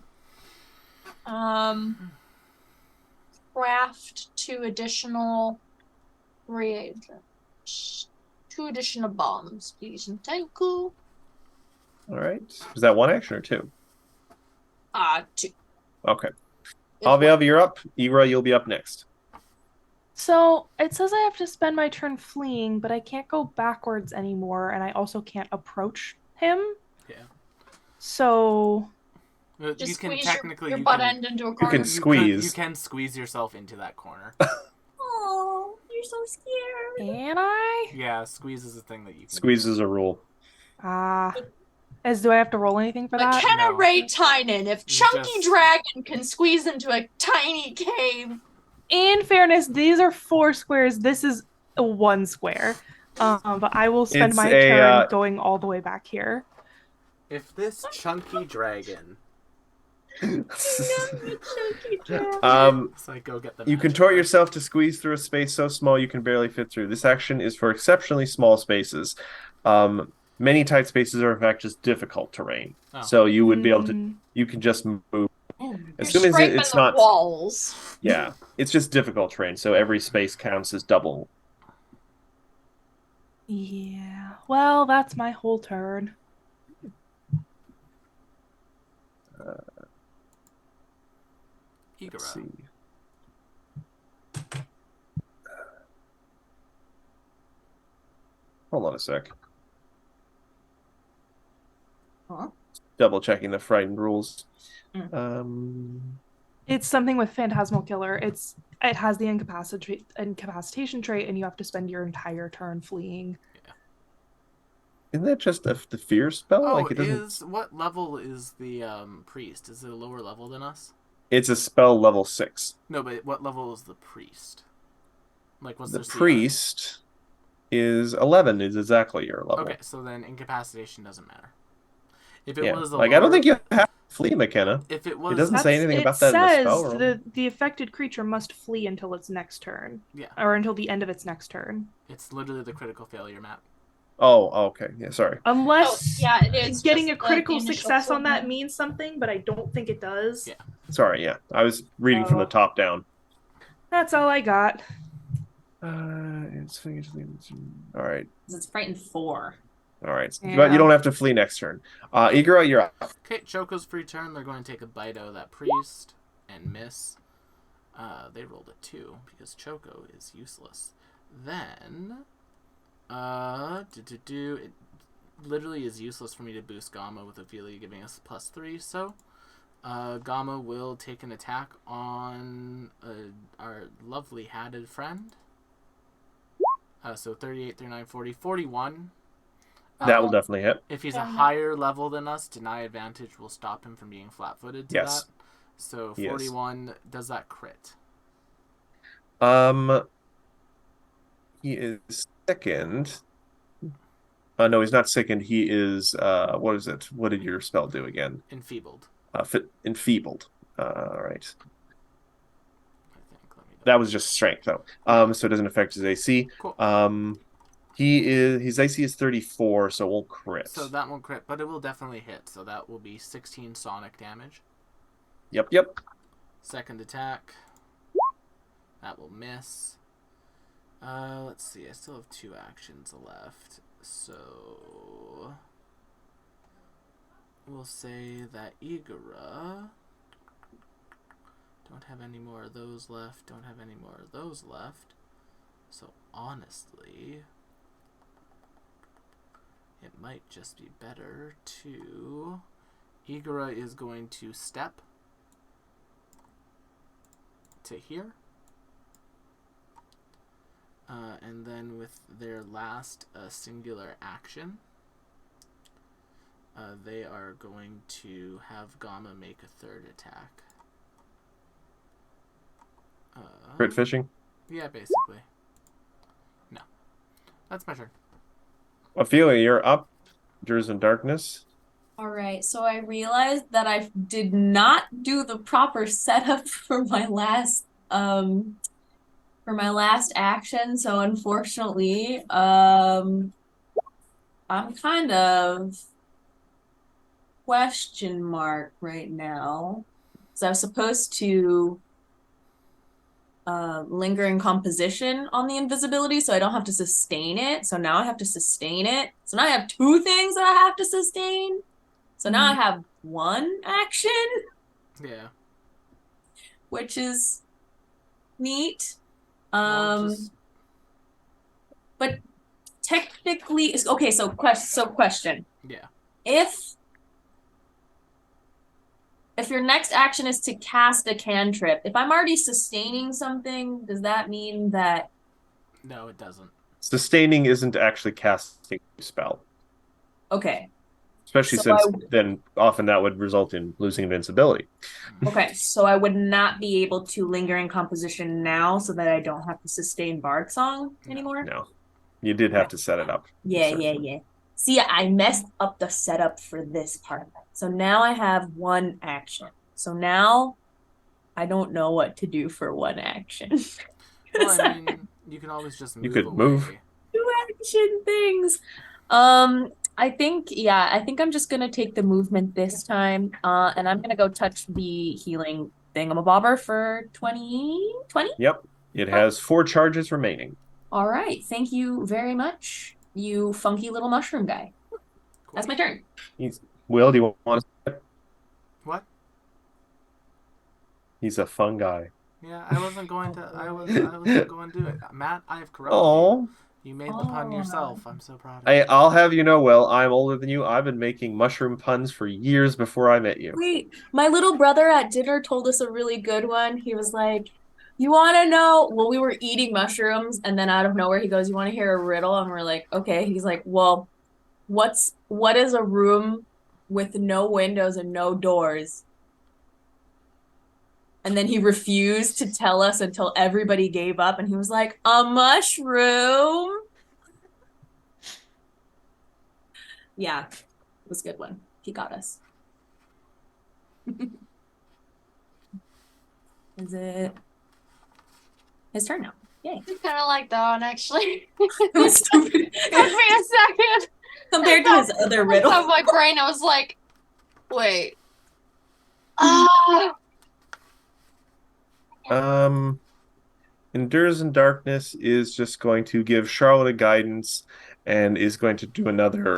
craft 2 additional reagents. 2 additional bombs, please, and thank you. All right. Is that 1 action or 2? 2. Okay. It's Avi, you're up. Ira, you'll be up next. So it says I have to spend my turn fleeing, but I can't go backwards anymore, and I also can't approach him. Yeah. So You Just can squeeze technically your you butt can, end into a You corner. can squeeze. You can squeeze yourself into that corner. Oh, you're so scared. and I Yeah, squeeze is a thing that you can Squeeze is a rule. do I have to roll anything for that? McKenna No. Ray Tynan, if You Chunky just- Dragon can squeeze into a tiny cave. In fairness, these are 4 squares. This is a 1 square. But I will spend It's my a, turn going all the way back here. If this chunky dragon, it's like go get the. You magic contort bar. yourself to squeeze through a space so small you can barely fit through. This action is for exceptionally small spaces. Many tight spaces are in fact just difficult terrain. Oh. So you would be able to. You can just move Oh, as You're soon as scraping it's the not. walls. Yeah, it's just difficult terrain. So every space counts as double. Yeah. Well, that's my whole turn. Igara. Let's see. Hold on a sec. Huh? Double checking the frightened rules. It's something with Phantasmal Killer. It has the incapacitation trait, and you have to spend your entire turn fleeing. Isn't that just the fear spell? Oh, Like it doesn't. what level is the priest? Is it a lower level than us? It's a spell level 6. No, but what level is the priest? Like, what's The their CR? priest is 11. Is exactly your level. Okay, so then incapacitation doesn't matter. If it Yeah. was a Like lower, I don't think you have to flee, McKenna. If it was, It doesn't say anything It about that in the spell. says Or... the affected creature must flee until its next turn. Yeah. Or until the end of its next turn. It's literally the critical failure map. Oh, okay. Yeah, sorry. Unless yeah, it is getting just a critical the initial success on that full- means something, but I don't think it does. Yeah. Sorry, yeah. I was reading from the top down. That's all I got. All right. It's frightened 4. All right. Yeah. But you don't have to flee next turn. Igura, you're up. Okay, Choco's free turn. They're going to take a bite out of that priest and miss. They rolled a 2 because Choco is useless. Then, it literally is useless for me to boost Gamma with Ophelia giving us +3. So, Gamma will take an attack on our lovely hatted friend. So 38, 39, 40, 41. That will definitely hit. If he's Yeah, a no. higher level than us, deny advantage will stop him from being flat-footed to Yes. that. So He is. 41, does that crit? He is second. No, he's not sickened. He is what is it? What did your spell do again? Enfeebled, Enfeebled. All right. I think. Let me That was just strength though. So it doesn't affect his AC. Cool. His AC is 34, so it won't crit. So that won't crit, but it will definitely hit. So that will be 16 sonic damage. Yep. Second attack. That will miss. Let's see. I still have 2 actions left. So we'll say that Igara. Don't have any more of those left. Don't have any more of those left. So honestly, it might just be better to... Igara is going to step to here. And then with their last singular action, they are going to have Gamma make a 3rd attack. Crit fishing. Yeah, basically. No. That's my turn. Ophelia, you're up. Jurors in Darkness. All right, so I realized that I did not do the proper setup for my last action, so unfortunately, I'm kind of question mark right now. So I was supposed to lingering composition on the invisibility, so I don't have to sustain it. So now I have to sustain it. So now I have two things that I have to sustain. So now I have one action, Yeah. which is neat. Well, just- But technically, okay. So question: yeah. If your next action is to cast a cantrip, if I'm already sustaining something, does that mean that? No, it doesn't. Sustaining isn't actually casting a spell. Okay. Especially So since then often that would result in losing invincibility. Okay, so I would not be able to linger in composition now so that I don't have to sustain Bard Song anymore? No. You did have to set it up. Yeah. See, I messed up the setup for this part. So now I have one action. So now I don't know what to do for one action. Well, I mean, you can always just move You could away. move. Two action things. I think I'm just gonna take the movement this time. And I'm gonna go touch the healing thingamabobber for 20. Yep. It has 4 charges remaining. All right, thank you very much, you funky little mushroom guy. Cool. That's my turn. Will, do you want to... What? He's a fun guy. Yeah, I wasn't going to. I wasn't going to do it. Matt, I have corrupted Oh. you. You made the pun yourself. I'm so proud of you. I'll have you know, Will, I'm older than you. I've been making mushroom puns for years before I met you. Wait, my little brother at dinner told us a really good one. He was like, you want to know? Well, we were eating mushrooms, and then out of nowhere, he goes, you want to hear a riddle? And we're like, okay. He's like, well, what is a room with no windows and no doors? And then he refused to tell us until everybody gave up, and he was like, a mushroom. Yeah, it was a good one. He got us. Is it his turn now? Yay. I kind of like that one, actually. It was stupid. Took me a second. Compared to his other riddle. Of my brain, I was like, wait. Ah. Endures in Darkness is just going to give Charlotte a guidance and is going to do another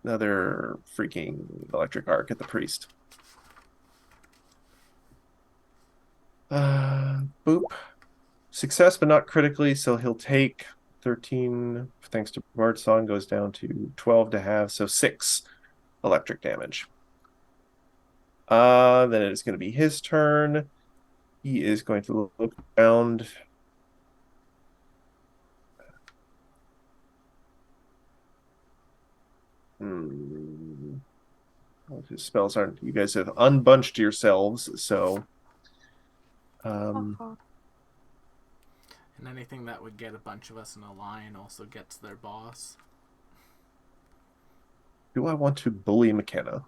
freaking electric arc at the priest. Boop. Success, but not critically, so he'll take 13, thanks to Bard Song, goes down to 12 to have, so 6 electric damage. Then it's going to be his turn. He is going to look around. Well, his spells aren't. You guys have unbunched yourselves, so. And anything that would get a bunch of us in a line also gets their boss. Do I want to bully McKenna?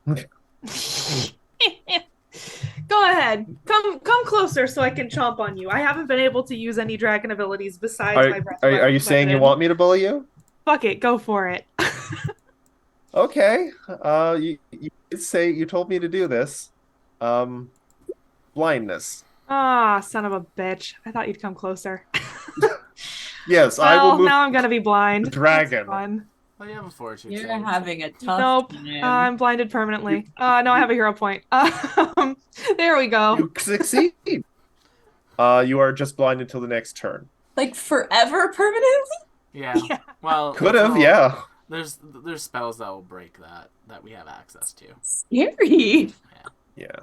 Go ahead. Come closer so I can chomp on you. I haven't been able to use any dragon abilities besides my breath. Are you saying you want me to bully you? Fuck it, go for it. Okay. You did say you told me to do this. Blindness. Ah, son of a bitch. I thought you'd come closer. Yes, I will move now I'm gonna be blind. the dragon. That's fun. Well, you have a fortitude You're save. having a tough Nope. time. I'm blinded permanently. No, I have a hero point. There we go. You succeed. You are just blind until the next turn. Like forever permanently? Yeah. Well, Could it's have, all- yeah. There's spells that will break that we have access to. Scary. Yeah.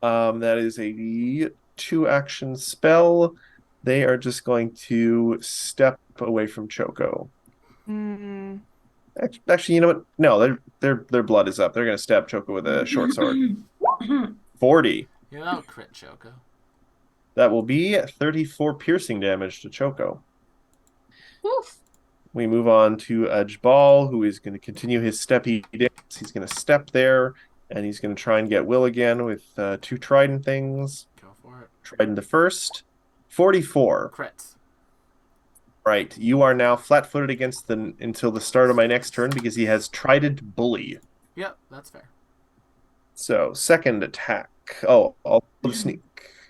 That is a 2-action spell. They are just going to step away from Choco. Mm. Actually, you know what? No, their blood is up. They're going to stab Choco with a short sword. 40. Yeah, that'll crit Choco. That will be 34 piercing damage to Choco. Oof. We move on to Edge Ball, who is going to continue his steppy dance. He's going to step there, and he's going to try and get Will again with 2 Trident things. Go for it. Trident the first. 44. Crits. Right. You are now flat-footed against them until the start of my next turn because he has Trident Bully. Yep, that's fair. So, second attack. Oh, I'll sneak.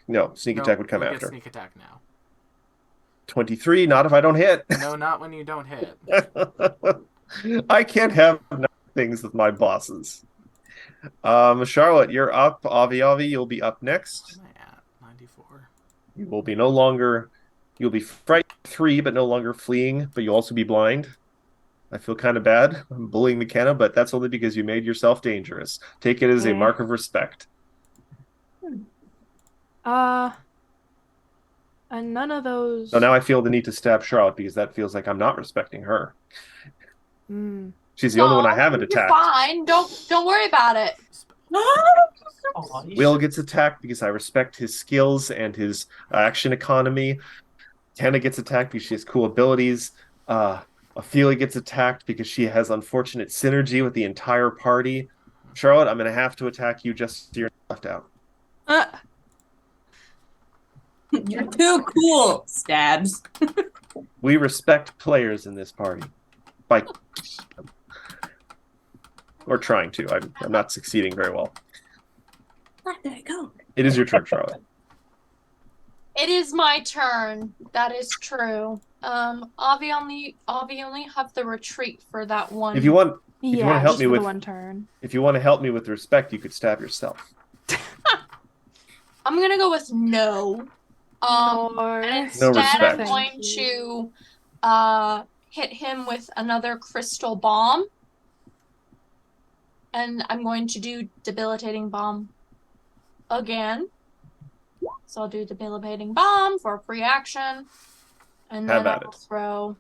No, sneak No, attack would come you'll get after. Sneak attack now. 23, not if I don't hit. No, not when you don't hit. I can't have things with my bosses. Charlotte, you're up. Avi, you'll be up next. What am I at? 94. You will be no longer. You'll be fright 3, but no longer fleeing. But you'll also be blind. I feel kind of bad. I'm bullying McKenna, but that's only because you made yourself dangerous. Take it as a mark of respect. And none of those. So now I feel the need to stab Charlotte because that feels like I'm not respecting her. Mm. She's the only one I haven't You're attacked. fine. Don't worry about it. Will gets attacked because I respect his skills and his action economy. Tana gets attacked because she has cool abilities. Ophelia gets attacked because she has unfortunate synergy with the entire party. Charlotte, I'm going to have to attack you just so you're left out. You're too cool. Stabs. We respect players in this party. By or trying to. I'm not succeeding very well. Where did I go? It is your turn, Charlotte. It is my turn. That is true. Avi only have the retreat for that one. If you want Yeah, you want to help just me for with the one turn. if you want to help me with respect, you could stab yourself. I'm gonna go with no. Or And No instead respect. I'm going to hit him with another crystal bomb. And I'm going to do debilitating bomb again. So I'll do debilitating bomb for a free action. And Have then at I'll it. throw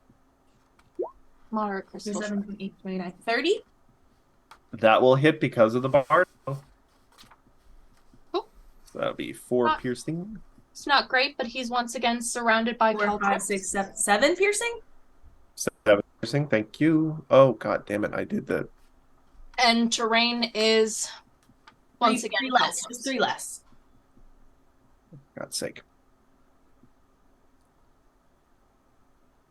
moderate crystal. 7, 28, 29, 30. That will hit because of the bar. Cool. So that'll be 4 Ah. piercing. It's not great, but he's once again surrounded by 4, 5, Caltrops. 6, 7, 7 piercing. 7 piercing. Thank you. Oh god damn it! I did the. And terrain is once 3 again less. Just 3 less. God's sake.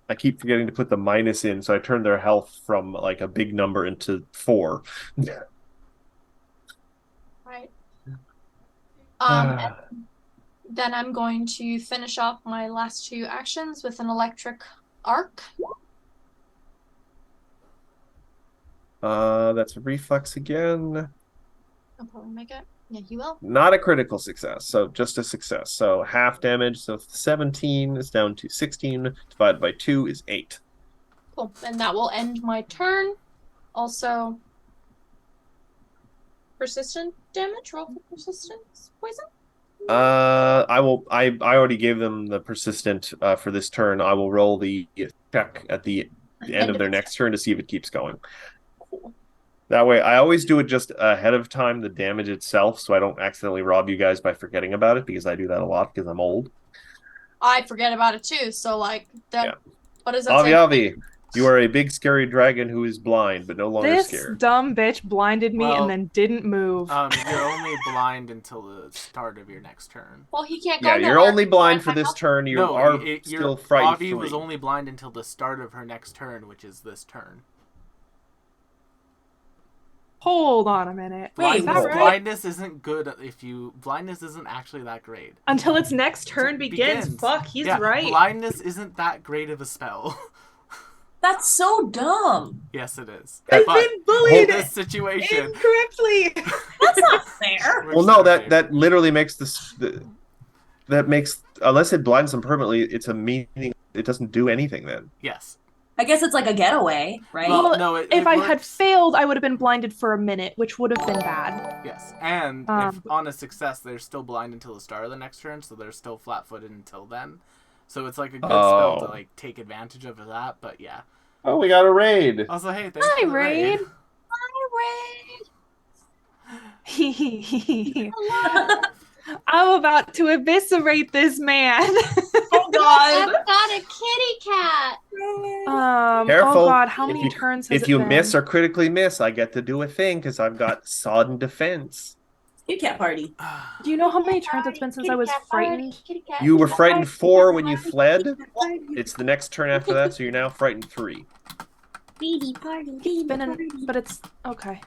I keep forgetting to put the minus in, so I turned their health from like a big number into 4. right. And then I'm going to finish off my last 2 actions with an electric arc. That's a reflex again. I'll probably make it. Yeah, you will. Not a critical success, so just a success. So half damage, so 17 is down to 16, divided by 2 is 8. Cool. And that will end my turn. Also, persistent damage. Roll for persistence poison. I already gave them the persistent for this turn. I will roll the check at the end of their next turn to see if it keeps going. Cool. That way, I always do it just ahead of time, the damage itself, so I don't accidentally rob you guys by forgetting about it, because I do that a lot because I'm old. I forget about it too. So like that. Yeah. What does that Avi, say? Avi, you are a big scary dragon who is blind, but no longer this scared. dumb bitch blinded me Well, and then didn't move. You're only blind until the start of your next turn. Well, he can't go Yeah, you're nowhere. only blind for Blind this myself. turn. You No, are you're still frightened. Avi was only blind until the start of her next turn, which is this turn. Hold on a minute. Wait, Is that hold right? Blindness isn't good if you. Blindness isn't actually that great. Until its next turn begins. Fuck, he's Yeah, right. Blindness isn't that great of a spell. That's so dumb. Yes, it is. I've But been bullied in this situation, incorrectly. That's not fair. Well, no, that literally makes this. That makes, unless it blinds them permanently, it's a meaning. It doesn't do anything then. yes. I guess it's like a getaway, right? Well, Well, no, it If I had works. failed, I would have been blinded for a minute, which would have been bad. Yes, and if on a success, they're still blind until the start of the next turn, so they're still flat-footed until then. So it's like a good spell to like take advantage of that. But yeah. Oh, we got a raid. Also, hey, thanks Hi, for the raid. Raid. I'm about to eviscerate this man. Oh god. I've got a kitty cat. Careful. Oh god, how If many you- turns has If it you been? miss or critically miss, I get to do a thing because I've got sodden defense. Kitty cat party. Do you know how many turns it's been since I was frightened? You were frightened 4 when you fled. It's the next turn after that, so you're now frightened 3. Baby party. It's been but it's okay.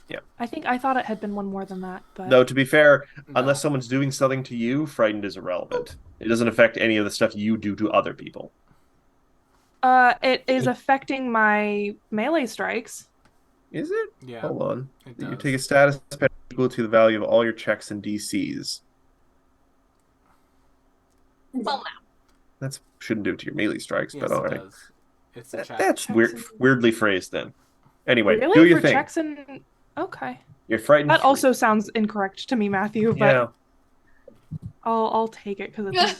Yeah. I thought it had been one more than that, but Though, to be fair, No. unless someone's doing something to you, frightened is irrelevant. It doesn't affect any of the stuff you do to other people. it is affecting my melee strikes. Is it? Yeah, Hold on. it You does. take a status penalty equal to the value of all your checks and DCs. Well, now. That shouldn't do it to your melee strikes, Yes, but it all right. does. It's a check. That's Checks weird, and- weirdly phrased then. Anyway, Really? do your For thing. checks and okay. You're frightened. That 3. also sounds incorrect to me, Matthew, but Yeah. I'll take it because it's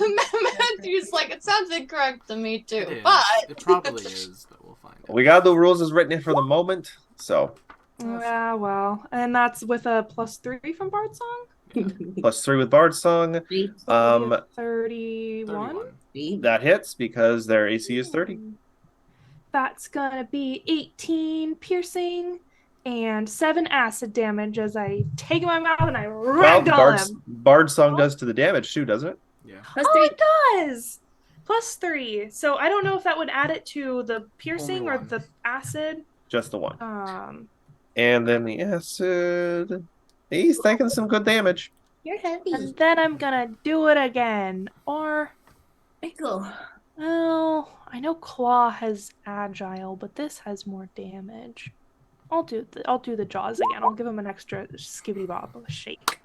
Matthew's like, it sounds incorrect to me too, It is. but It probably is, but we'll find out. We got the rules as written for the moment, so yeah, well, and that's with a +3 from Bard Song. +3 with Bard Song. So 31. 31. That hits because their AC is 30. That's gonna be 18 piercing and 7 acid damage as I take in my mouth and I Well, ragdoll him. Bard Song does to the damage too, doesn't it? Yeah. Oh, it does. +3. So I don't know if that would add it to the piercing or one. the acid. Just the one. And And then the acid. He's taking some good damage. You're heavy. then I'm gonna do it again. Or Pickle. well, I know Claw has agile, but this has more damage. I'll do the jaws again. I'll give him an extra skibbity bob shake.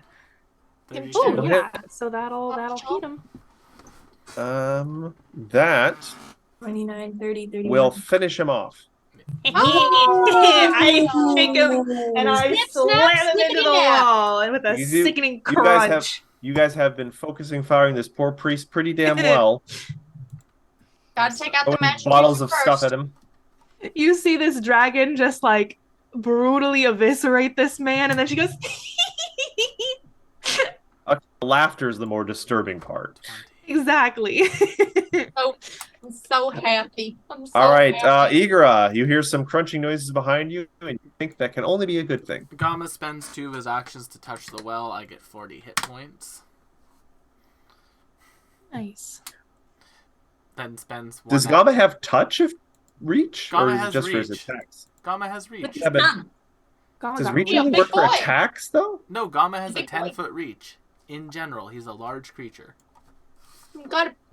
32. Oh Okay. yeah, so that'll heat him. That 29, 30, 31. will finish him off. I shake him and I Snip, slam snap, him into the snippity-nap. wall, and with a You- sickening you guys have- crunch. You guys have been focusing firing this poor priest pretty damn well. gotta take out the Throwing magic bottles first. of stuff at him. You see this dragon just like brutally eviscerate this man, and then she goes. Laughter is the more disturbing part. Exactly. I'm so happy. I'm so All right, happy. Igara, you hear some crunching noises behind you, and you think that can only be a good thing. Gama spends 2 of his actions to touch the well. I get 40 hit points. Nice. Then spends 1. Does Gama have touch of reach, Gama or is it has just for his reach. attacks? Gama has reach. Yeah, but God, does got reach real- only big work for boy. attacks, though? No, Gama has a Big boy. 10-foot reach. In general, he's a large creature. You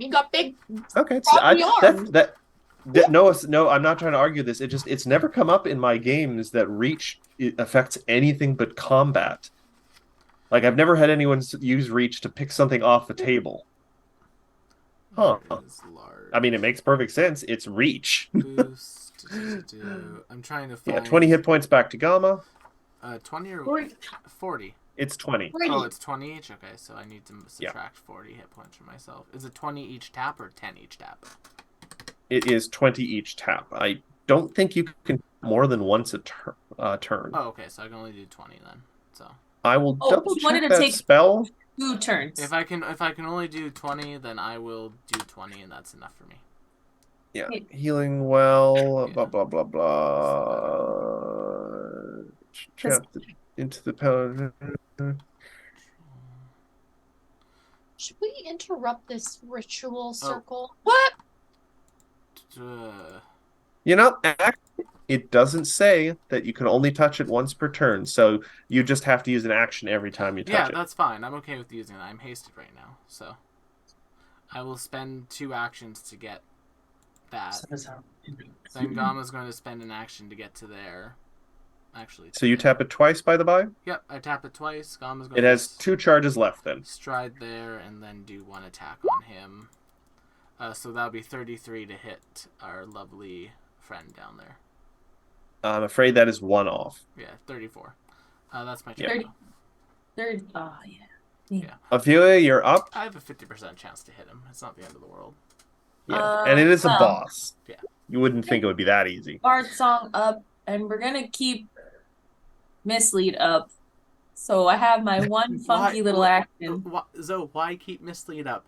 got big. Okay, Probably armed. no, I'm not trying to argue this. It's never come up in my games that reach affects anything but combat. Like I've never had anyone use reach to pick something off the table. Huh. It is large. I mean, it makes perfect sense. It's reach. Boost. I'm trying to find. Yeah, 20 hit points back to Gama. 20 or 40. 40. It's 20. Oh, it's 20 each? Okay, so I need to Yeah. subtract 40 hit points from myself. Is it 20 each tap or 10 each tap? It is 20 each tap. I don't think you can more than once a turn. Oh, okay, so I can only do 20 then. So I will Oh, double he wanted check to that take- spell. 2 turns. if I can only do 20, then I will do 20, and that's enough for me. Yeah, Wait. healing well, Yeah. blah blah blah blah. Trapped into the power. Should we interrupt this Oh. ritual circle? What? You know, it doesn't say that you can only touch it once per turn, so you just have to use an action every time you Yeah, touch it. that's fine. I'm okay with using it. I'm hasted right now, so I will spend 2 actions to get that. Then Gama's going to spend an action to get to there. Actually, So you tap it twice, by the by. Yep, I tap it twice. Gama's going It has 2 charges left then. stride there and then do 1 attack on him. So that'll be 33 to hit our lovely friend down there. I'm afraid that is 1 off. Yeah, 34. That's my Yeah. turn. 30. Third. Oh, yeah. Ophelia, you're up. I have a 50% chance to hit him. It's not the end of the world. Yeah. And it is a well. boss. Yeah. You wouldn't think it would be that easy. Bard song up, and we're gonna keep mislead up. So I have my one funky little action. Zoe, why keep mislead up?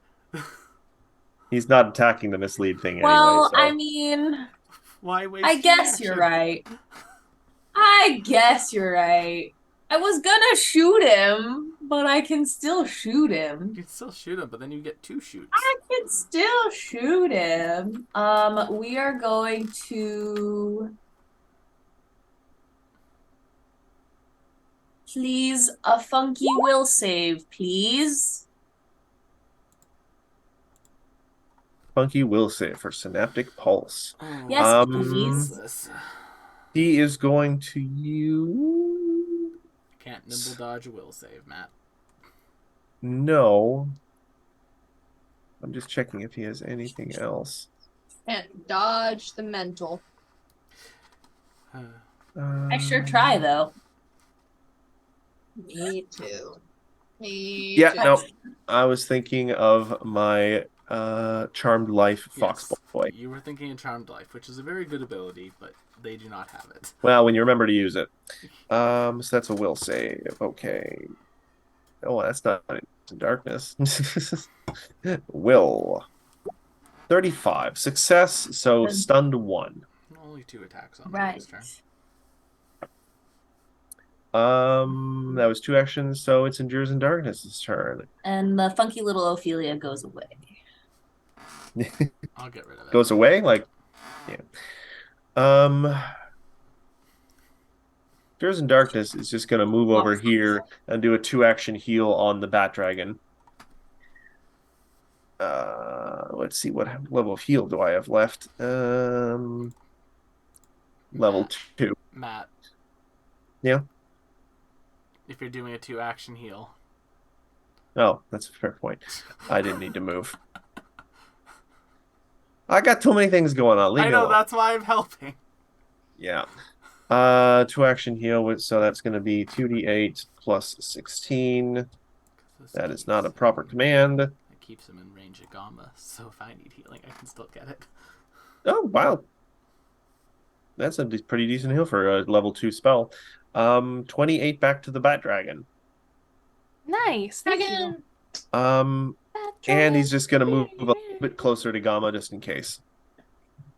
He's not attacking the mislead thing anyway. Well, So. I mean, Why waste I the guess you're action? right. I guess you're right. I was gonna shoot him, but I can still shoot You him. can still shoot him, but then you get 2 shoots. I can still shoot him. We are going to please a funky will save, please. Funky will save for Synaptic Pulse. Oh, Yes, what please. is this? He is going to use. Can't nimble dodge a will save, Matt. No. I'm just checking if he has anything else. Can't dodge the mental. I sure try though. Me too. Me Yeah, too. no. I was thinking of my Charmed Life Fox Yes, Boy. you were thinking of Charmed Life, which is a very good ability, but they do not have it. Well, when you remember to use it. So that's a will save. Okay. Oh, that's not in darkness. Will. 35. Success, so Good. stunned 1. Only 2 attacks on Right. this turn. That was 2 actions, so it's Endures in Darkness' turn. And the funky little Ophelia goes away. I'll get rid of it. Goes away? Like, yeah. Endures in Darkness is just going to move over here and do a 2-action heal on the Bat Dragon. Let's see, what level of heal do I have left? Level 2. Matt. Yeah. If you're doing a 2-action heal. Oh, that's a fair point. I didn't need to move. I got too many things going on. Leave I me know, alone. that's why I'm helping. Yeah. 2-action heal, so that's going to be 2d8 plus 16. That is not a proper command. It keeps him in range of Gamma, so if I need healing, I can still get it. Oh, wow. That's a pretty decent heal for a level 2 spell. 28 back to the Bat Dragon. Nice. Thank you. Dragon. And he's just going to move a little bit closer to Gamma just in case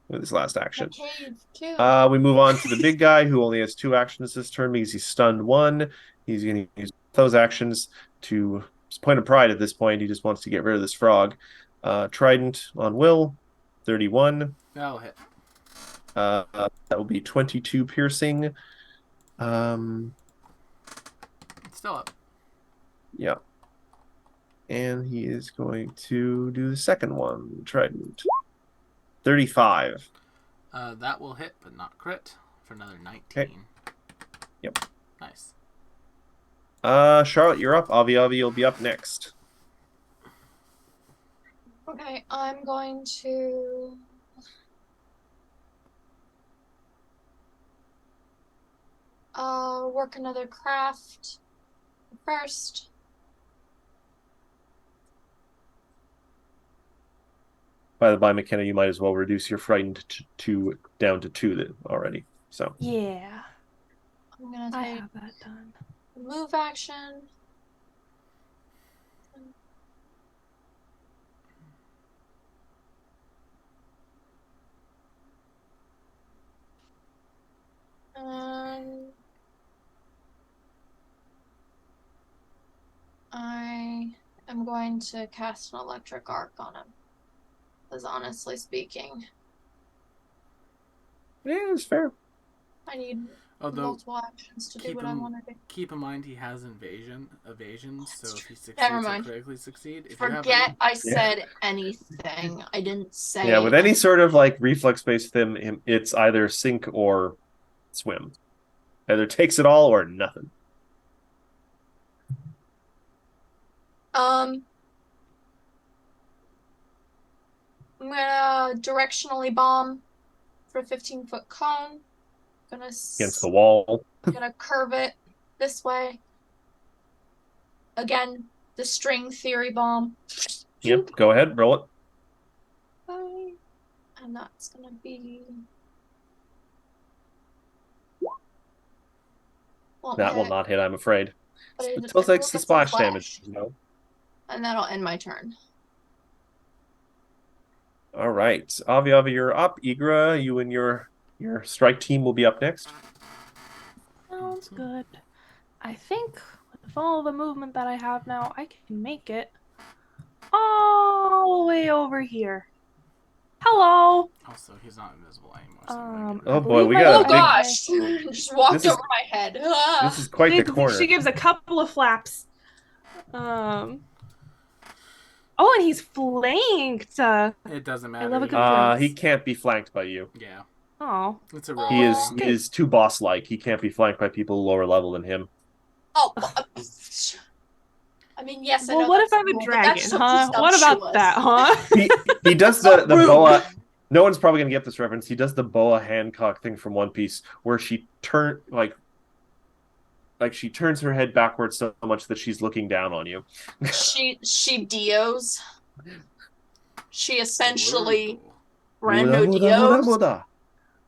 with his last The action. cave too. We move on to the big guy who only has 2 actions this turn because he's stunned 1. He's going to use those actions to his point of pride at this point. He just wants to get rid of this frog. Trident on Will, 31. That'll hit. That will be 22 piercing. It's still up. Yeah. And he is going to do the second one, Trident. 35. That will hit, but not crit, for another 19. Okay. Yep. Nice. Charlotte, you're up. Avi, you'll be up next. Okay, I'm going to work another craft first. By the by, McKenna, you might as well reduce your frightened down to 2 then already. So Yeah, I'm gonna I take have that done. a move action. I am going to cast an electric arc on him. Because honestly speaking, yeah, it's fair. I need Although, multiple actions to do keep what I him- want to do. keep in mind he has evasion, so if he succeeds, Never he'll mind. critically succeed. If you have Forget I said anything. I didn't say. Yeah, with any sort of like reflex-based thing, it's either sink or swim. Either takes it all or nothing. I'm gonna directionally bomb for a 15-foot cone. Against the wall. Gonna curve it this way. Again, the string theory bomb. Yep, go ahead, roll it. Okay. And that's gonna be. That will not hit, I'm afraid. But It it still will takes the get some splash damage. flash. You know? And that'll end my turn. All right. Avi, you're up. Igra, you and your strike team will be up next. Sounds good. I think with all the movement that I have now, I can make it all the way over here. Hello. Also, he's not invisible anymore. So I Oh boy, believe we I got Oh a have big- gosh! Just walked This is- over my head. Ah. This is quite the corner. She gives a couple of flaps. Oh, and he's flanked. it doesn't matter. love a good He- He can't be flanked by you. Yeah, Oh. it's a real He is thing. he is too boss-like. He can't be flanked by people lower level than him. Oh, I mean, yes. I Well, know what that's if I'm cool, a but dragon, that's so huh? What about presumptuous. that, huh? He does So the rude. boa. No one's probably gonna get this reference. He does the Boa Hancock thing from One Piece, where she she turns her head backwards so much that she's looking down on you. She Dios. She essentially Wordle. Muda, Brando muda, muda, Dios. muda.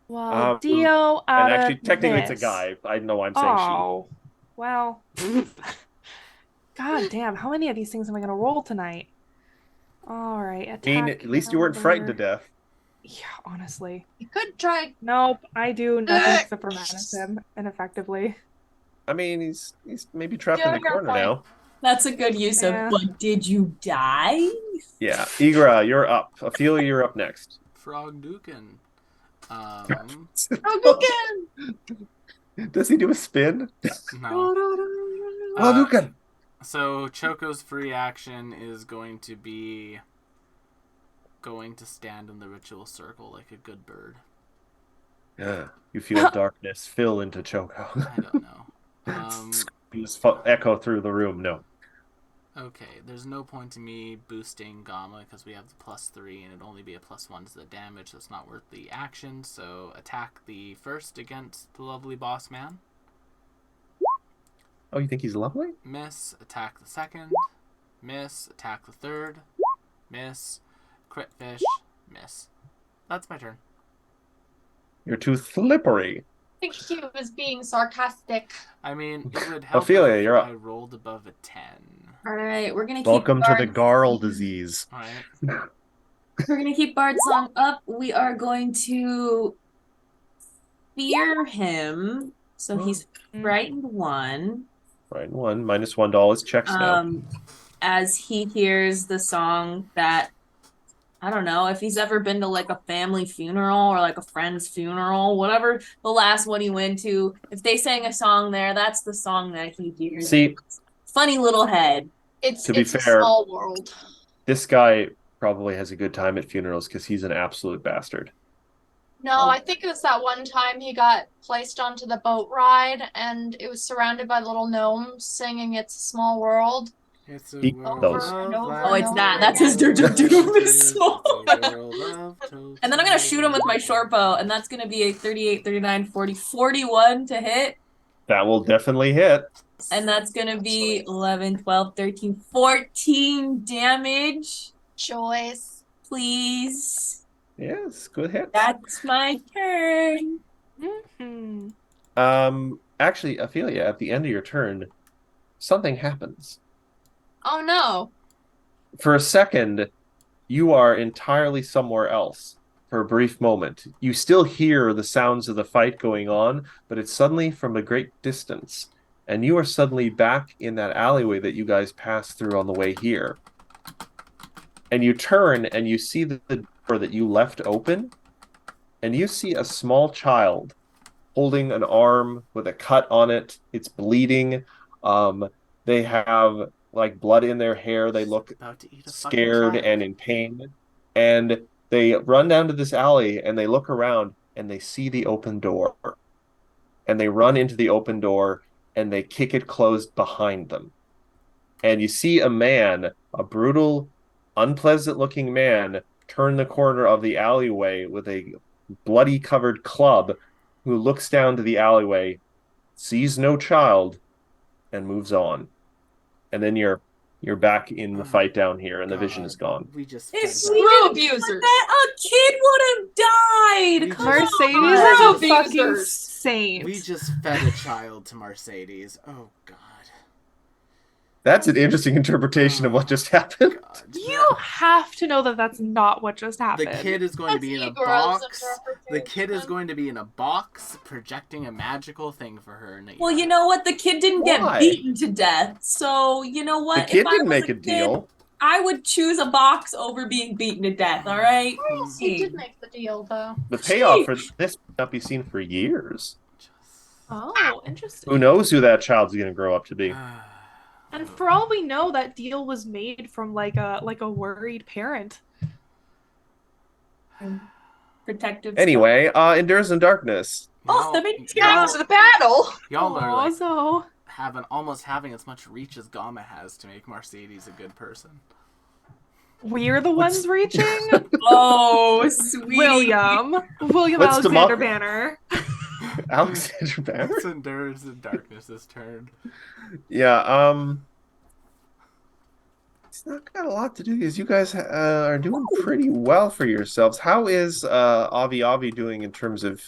Well, Um, Dio out And actually, of technically, it's a this. guy. I know I'm saying Oh, well. God damn, how many of these things am I gonna roll tonight? All right, she. I mean, attack at least you weren't frightened to number- death. Yeah, honestly. You could try. Nope, I do nothing except for menace him ineffectively. I mean, he's maybe trapped Yeah, in the I got a corner point. now. That's a good use Yeah. of, but did you die? Yeah, Igra, you're up. Ophelia, you're up next. Frog Dukin. Oh, again. Does he do a spin? No. Hadouken! So Choco's free action is going to be going to stand in the ritual circle like a good bird. You feel darkness fill into Choco. I don't know. Screams echo through the room. No. Okay, there's no point to me boosting Gamma because we have the +3 and it'd only be a +1 to the damage, so it's not worth the action. So attack the first against the lovely boss man. Oh, you think he's lovely? Miss. Attack the second. Miss. Attack the third. Miss. Crit fish. Miss. That's my turn. You're too slippery. I think he was being sarcastic. I mean, it would help Ophelia, if you're up. I rolled above a 10. All right, we're gonna keep Welcome to the Bard's Garl song- disease. Alright. We're gonna keep Bard's song up. We are going to fear him, so he's frightened 1. Right, one. -$1 checks now. As he hears the song that I don't know if he's ever been to like a family funeral or like a friend's funeral, whatever the last one he went to. If they sang a song there, that's the song that he hears. See, Funny little head. It's To be a fair- small world. this guy probably has a good time at funerals because he's an absolute bastard. No, I think it was that one time he got placed onto the boat ride and it was surrounded by little gnomes singing It's a Small World. It's a Eat world those. of Oh, it's laughter. not. That's his Dirge of Doom It's a song. world of And then I'm gonna shoot him with my short bow, and that's gonna be a 38, 39, 40, 41 to hit. That will definitely hit. And that's gonna be 11, 12, 13, 14 damage. Joyce. Please. Yes, good hit. That's my turn. Actually, Ophelia, at the end of your turn, something happens. Oh no. For a second, you are entirely somewhere else for a brief moment. You still hear the sounds of the fight going on, but it's suddenly from a great distance. And you are suddenly back in that alleyway that you guys passed through on the way here. And you turn and you see the door that you left open, and you see a small child holding an arm with a cut on it. It's bleeding. They have like blood in their hair. They look About to eat a fucking scared child. and in pain. And they run down to this alley and they look around and they see the open door. And they run into the open door and they kick it closed behind them. And you see a man, a brutal, unpleasant looking man, turn the corner of the alleyway with a bloody covered club, who looks down to the alleyway, sees no child, and moves on. And then you're back in the fight down here, and the vision is gone. We just If fed we that. Screw didn't abusers. that, a kid would have died. You Come Mercedes on. is a Abusers. fucking saint. We just fed a child to Mercedes. Oh God. That's an interesting interpretation of what just happened. God. You have to know that that's not what just The happened. kid is going to be in a That's Igor's box. The interpretation. kid is going to be in a box projecting a magical thing for her in a Well, year. you know what? The kid didn't Why? get beaten to death. So, you know The what? kid If I didn't was make a kid, deal. I would choose a box over being beaten to death, all right? Yes, he did make the deal, though. The payoff for this may not be seen for years. Oh, interesting. Who knows who that child's going to grow up to be? And for all we know, that deal was made from like a worried parent. Protective. Anyway, Endures in Darkness. Oh, that made Get into the battle. Y'all are like So almost having as much reach as Gama has to make Mercedes a good person. we're the ones reaching. Oh, sweetie. William Let's Alexander democ- Banner. Alexander Banner? It's Endures in Darkness's turn. Yeah, it's not got a lot to do because you guys are doing pretty well for yourselves. How is Avi Avi doing in terms of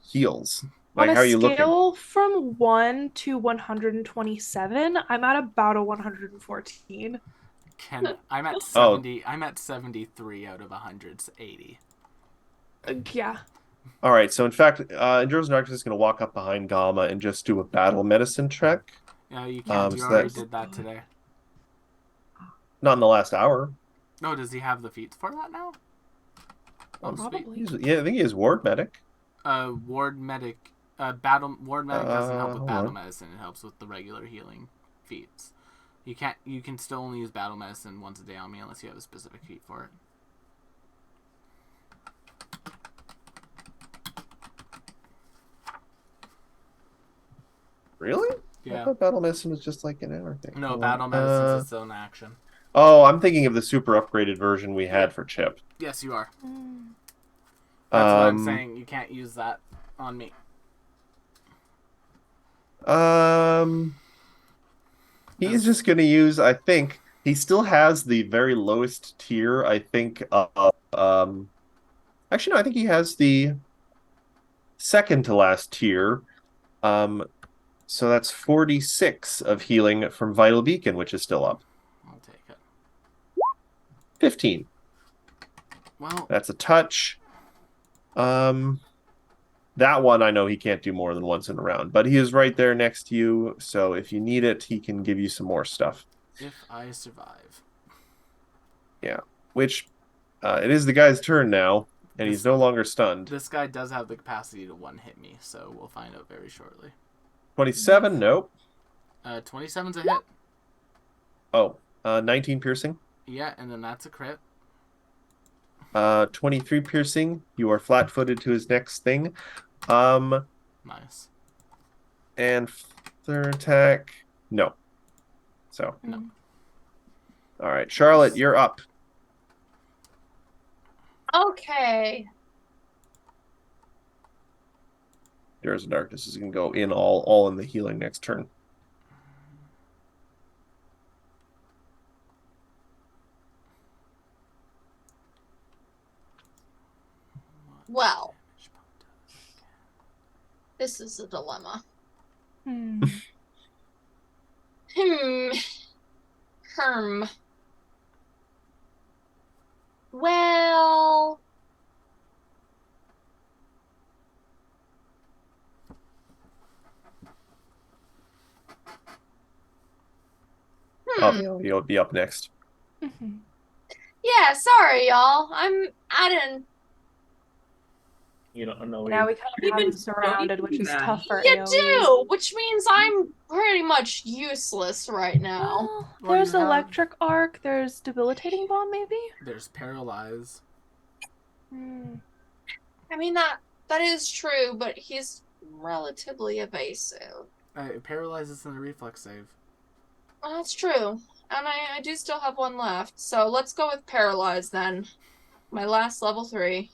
heals? Like, On how a are you looking? scale from 1 to 127, I'm at about a 114. I'm at Oh. 70. I'm at 73 out of 180. Yeah. All right, so in fact, Endures in Darkness is going to walk up behind Gama and just do a battle medicine check. You can't. You so already that's- did that today. Not in the last hour. No, does he have the feats for that now? Oh, sweet. Probably. Yeah, I think he is Ward Medic. Ward medic. Ward medic doesn't help with hold battle on. medicine. It helps with the regular healing feats. You can't. You can still only use battle medicine once a day on me unless you have a specific feat for it. Really? I Yeah. thought battle medicine was just like an hour thing. No, Hold battle on. medicine's its own action. Oh, I'm thinking of the super upgraded version we had for Chip. Yes, you are. Mm. That's what I'm saying. You can't use that on me. He's just gonna use. I think he still has the very lowest tier. I think. Actually, no. I think he has the second to last tier. So that's 46 of healing from Vital Beacon, which is still up. I'll take it. 15. Well, That's a touch. That one I know he can't do more than once in a round, but he is right there next to you, so if you need it, he can give you some more stuff. if I survive. Which it is the guy's turn now, and he's no longer stunned. This guy does have the capacity to one-hit me, so we'll find out very shortly. 27, nope. 27's a hit. Oh, 19 piercing. Yeah, and then that's a crit. 23 piercing. You are flat-footed to his next thing. Nice. And third attack, no. So, No. all right, Charlotte, you're up. Okay. Yours of Darkness is gonna go in all in the healing next turn. Well, this is a dilemma. Hmm. Herm. Well. You'll be up next. Mhm. Yeah, sorry, y'all. I'm adding. You don't know. Now we kind of have him surrounded, which is tough for You AoE. do, which means I'm pretty much useless right now. Well, Well, there's you have- electric arc. There's debilitating bomb, maybe. There's paralyze. Hmm. I mean that is true, but he's relatively evasive. It paralyzes in a reflex save. Well, that's true. And I do still have one left. So let's go with Paralyze then. My last level 3.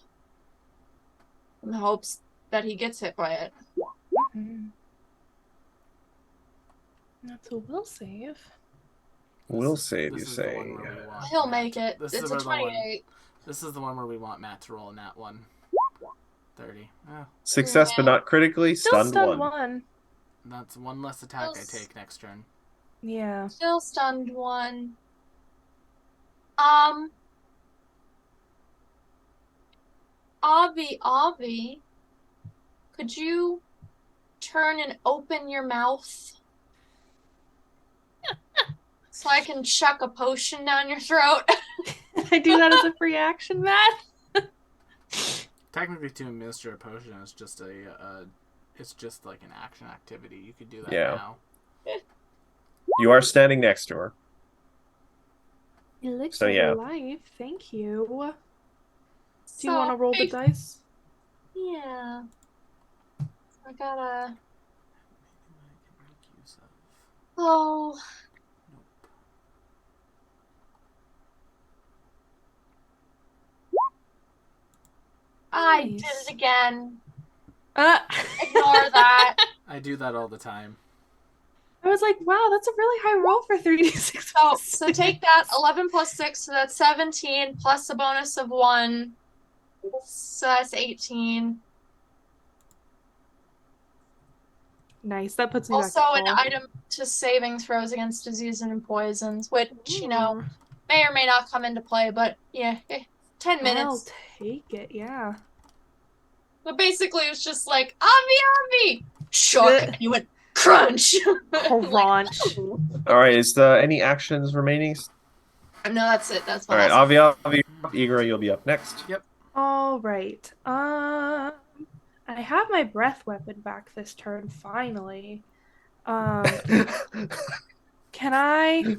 In the hopes that he gets hit by it. Hmm. That's a will save. We'll save, This you is the say. one where we want He'll Matt- make it. This It's is a where the one- 28. This is the one where we want Matt to roll in that one. 30. Oh, Success, but not critically. Still Stunned stun one. one. that's one less attack I Yes. take next turn. Yeah. Still stunned one. Avi, Avi, could you turn and open your mouth so I can chuck a potion down your throat? I do that as a free action, Matt. Technically, to administer a potion is just it's just like an action activity. You could do that Yeah. now. You are standing next to her. Elixir yeah. of life. Thank you. Do you So, want to roll the dice? Yeah. I gotta. Oh. I did Nice. it again. Uh, Ignore that. I do that all the time. I was like, wow, that's a really high roll for 3d6. So take that 11 plus 6, so that's 17 plus a bonus of 1. So that's 18. Nice. That puts me Also, back an to full. item to saving throws against disease and poisons, which, may or may not come into play, but yeah, 10 minutes. I'll take it, yeah. But basically, it was just like, Avi! Shook! And you went, crunch! Crunch. All right. Is there any actions remaining? No, that's it. That's All my right. last. Avi, Igra, you'll be up next. Yep. All right. I have my breath weapon back this turn, finally. Can I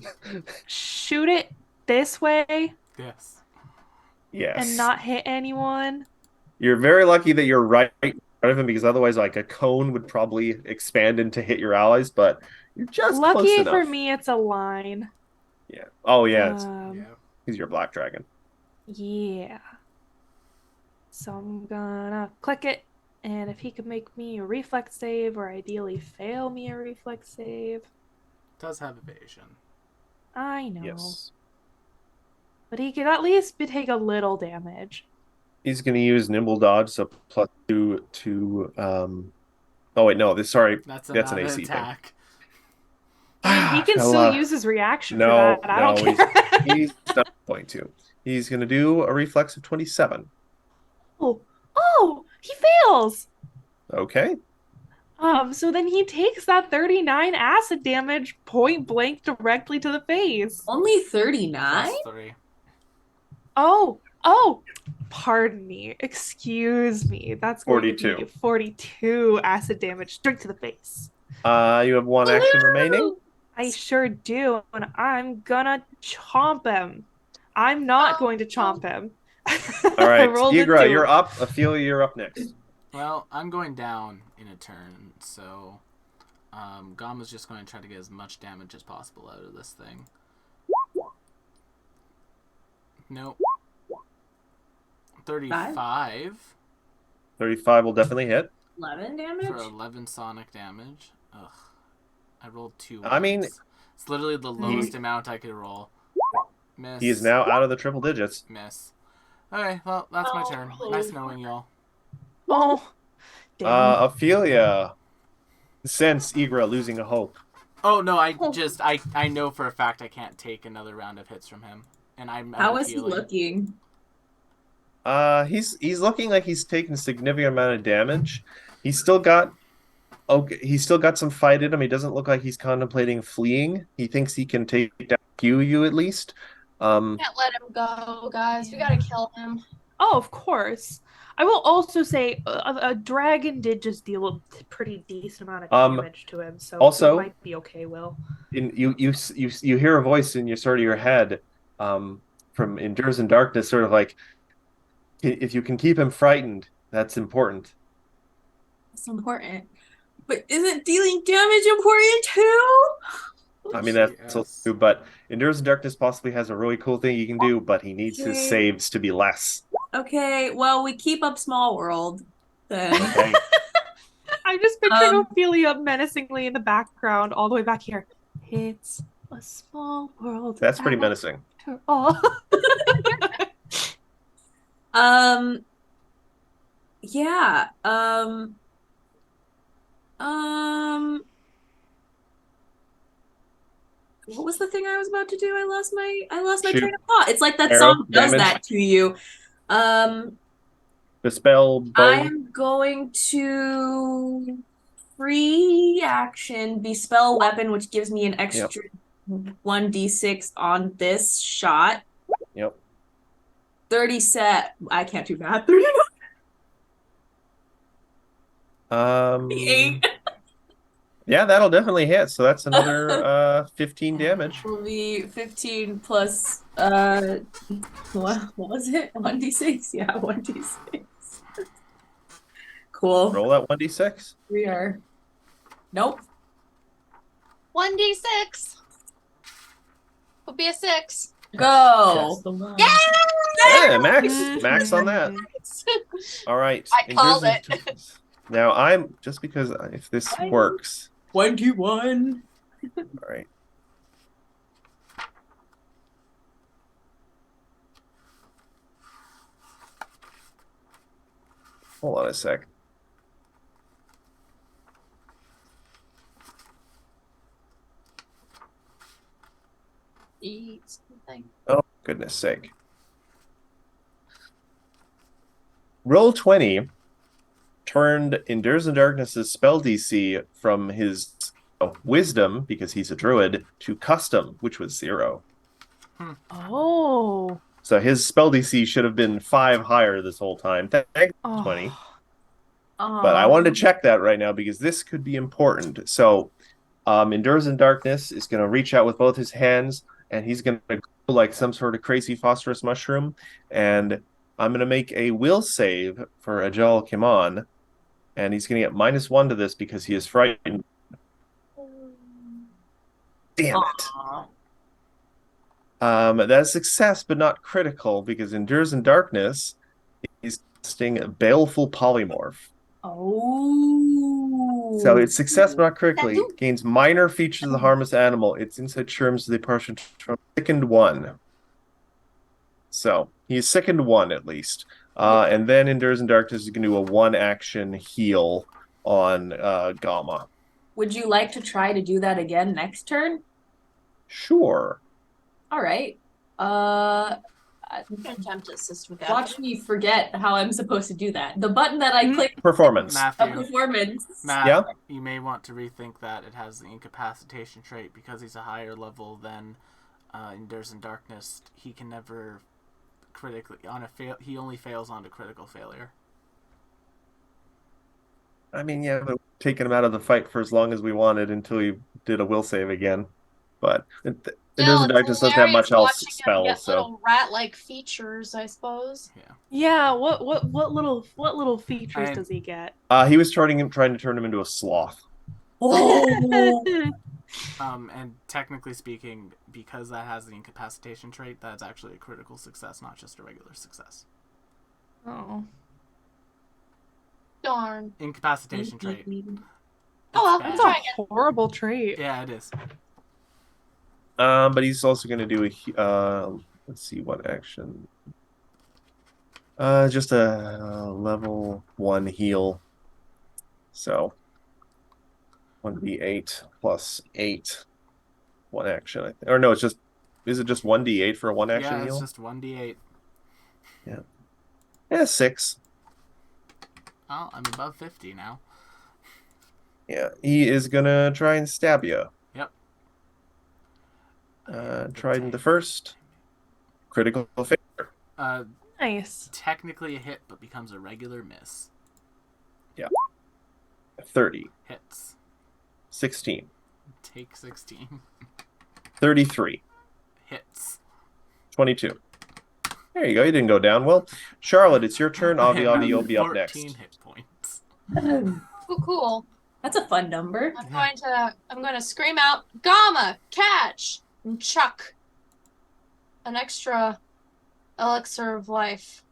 shoot it this way Yes. Yes. and not hit anyone? You're very lucky that you're right in front of him, because otherwise, like, a cone would probably expand and to hit your allies. But you're just close Lucky enough. for me, it's a line. Yeah. Oh yeah. Yeah. He's your black dragon. Yeah. So I'm gonna click it, and if he could make me a reflex save, or ideally fail me a reflex save. Does have evasion. I know. Yes. But he could at least take a little damage. He's going to use nimble dodge, so +2 to Oh wait, no. Sorry, That's an an AC attack. I mean, he can still use his reaction for that. I don't care. he's not going to. He's going to do a reflex of 27. Oh, he fails. Okay. So then he takes that 39 acid damage point blank directly to the face. Only 39? +3. Oh, pardon me. Excuse me. That's going 42. to be 42 acid damage straight to the face. You have one action remaining. I sure do, and I'm gonna chomp him. I'm not going to chomp him. All right, Rolled a Igra, 2. you're up. Ophelia, you're up next. Well, I'm going down in a turn, so Gama's just going to try to get as much damage as possible out of this thing. Nope. 35 35 will definitely hit. 11 damage? for 11 sonic damage. Ugh. I rolled 2 I mean- ones. It's literally the lowest amount I could roll. Miss. He is now out of the triple digits. Miss. Okay, well, that's my turn. Nice knowing y'all. Oh, damn. Ophelia, sense Igra losing a hope. Oh, no, I know for a fact I can't take another round of hits from him. And I'm How is he feeling- looking? He's looking like he's taken a significant amount of damage. He's still got some fight in him. He doesn't look like he's contemplating fleeing. He thinks he can take down you at least. Can't let him go, guys. We gotta kill him. Oh, of course. I will also say a dragon did just deal a pretty decent amount of damage to him, so also, it might be okay, Will. you hear a voice in your head from Endures in Darkness, sort of like, if you can keep him frightened, that's important. That's important. But isn't dealing damage important too? I mean, that's also true, but Endures in Darkness possibly has a really cool thing he can do, but he needs his Okay. saves to be less. Okay, well, we keep up Small World then. Okay. I'm just picturing Ophelia menacingly in the background, all the way back here. It's a small world. That's pretty menacing. after all. Yeah. What was the thing I was about to do? I lost my Shoot. train of thought. It's like that Arrow song does damage. that to you. Dispel bow. I'm going to free action Bespell Weapon, which gives me an extra 1d6 on this shot. Yep. 30 set. I can't do that. 39. 8 Yeah, that'll definitely hit. So that's another 15 damage. will be 15 plus what was it? 1d6? Yeah, 1d6. Cool. Roll that 1d6. We are. Nope. 1d6. Will be a 6. Go. Just the one. Yeah, max on that. All right. I called it. Now I'm just because if this works. 21. All right. Hold on a sec. Eat something. Oh, goodness sake. Roll 20 turned Endures in Darkness's spell DC from his wisdom, because he's a druid, to custom, which was 0. Oh. So his spell DC should have been 5 higher this whole time. Thanks, Oh. 20. But I wanted to check that right now because this could be important. So Endures in Darkness is going to reach out with both his hands, and he's going to go like some sort of crazy phosphorus mushroom. And I'm going to make a will save for Ajal Kimon. And he's going to get -1 to this because he is frightened. Damn it. That's success, but not critical, because Endures in Darkness is casting a Baleful Polymorph. Oh. So it's success, but not critically. It gains minor features of the harmless animal. Its inside terms of the partial from sickened 1. So he's sickened 1 at least. And then Endures in Darkness is going to do a 1-action heal on Gamma. Would you like to try to do that again next turn? Sure. All right. I'm gonna attempt to assist with that. Watch me forget how I'm supposed to do that. The button that I clicked Performance. a Matthew, performance. Matt, Yeah? you may want to rethink that. It has the incapacitation trait because he's a higher level than Endures in Darkness. He can never critically he only fails on a critical failure. I mean, yeah, but taking him out of the fight for as long as we wanted until he did a will save again. But Endures in Darkness doesn't have much else spells, so little rat-like features, I suppose. Yeah, what little features I- does he get? he was trying to turn him into a sloth. Oh. And technically speaking, because that has the incapacitation trait, that's actually a critical success, not just a regular success. Oh. Darn. Incapacitation trait. Oh well, Bad. let's That's try a again. horrible trait. Yeah, it is. But he's also going to do let's see what action. Just a level 1 heal. So 1d8 plus 8. 1 action. Or no, is it just 1d8 for a 1 action Yeah, it's heal? just 1d8. Yeah, 6. Oh, I'm above 50 now. Yeah, he is gonna try and stab you. Yep. Trident the first. Critical failure. Nice. Technically a hit, but becomes a regular miss. 30. Hits. 16. Take 16. 33. Hits. 22. There you go. You didn't go down. Well, Charlotte, it's your turn. Avi, you'll be up 14 next. hit points. Cool. That's a fun number. I'm going to scream out, Gamma, catch, and chuck an extra elixir of life.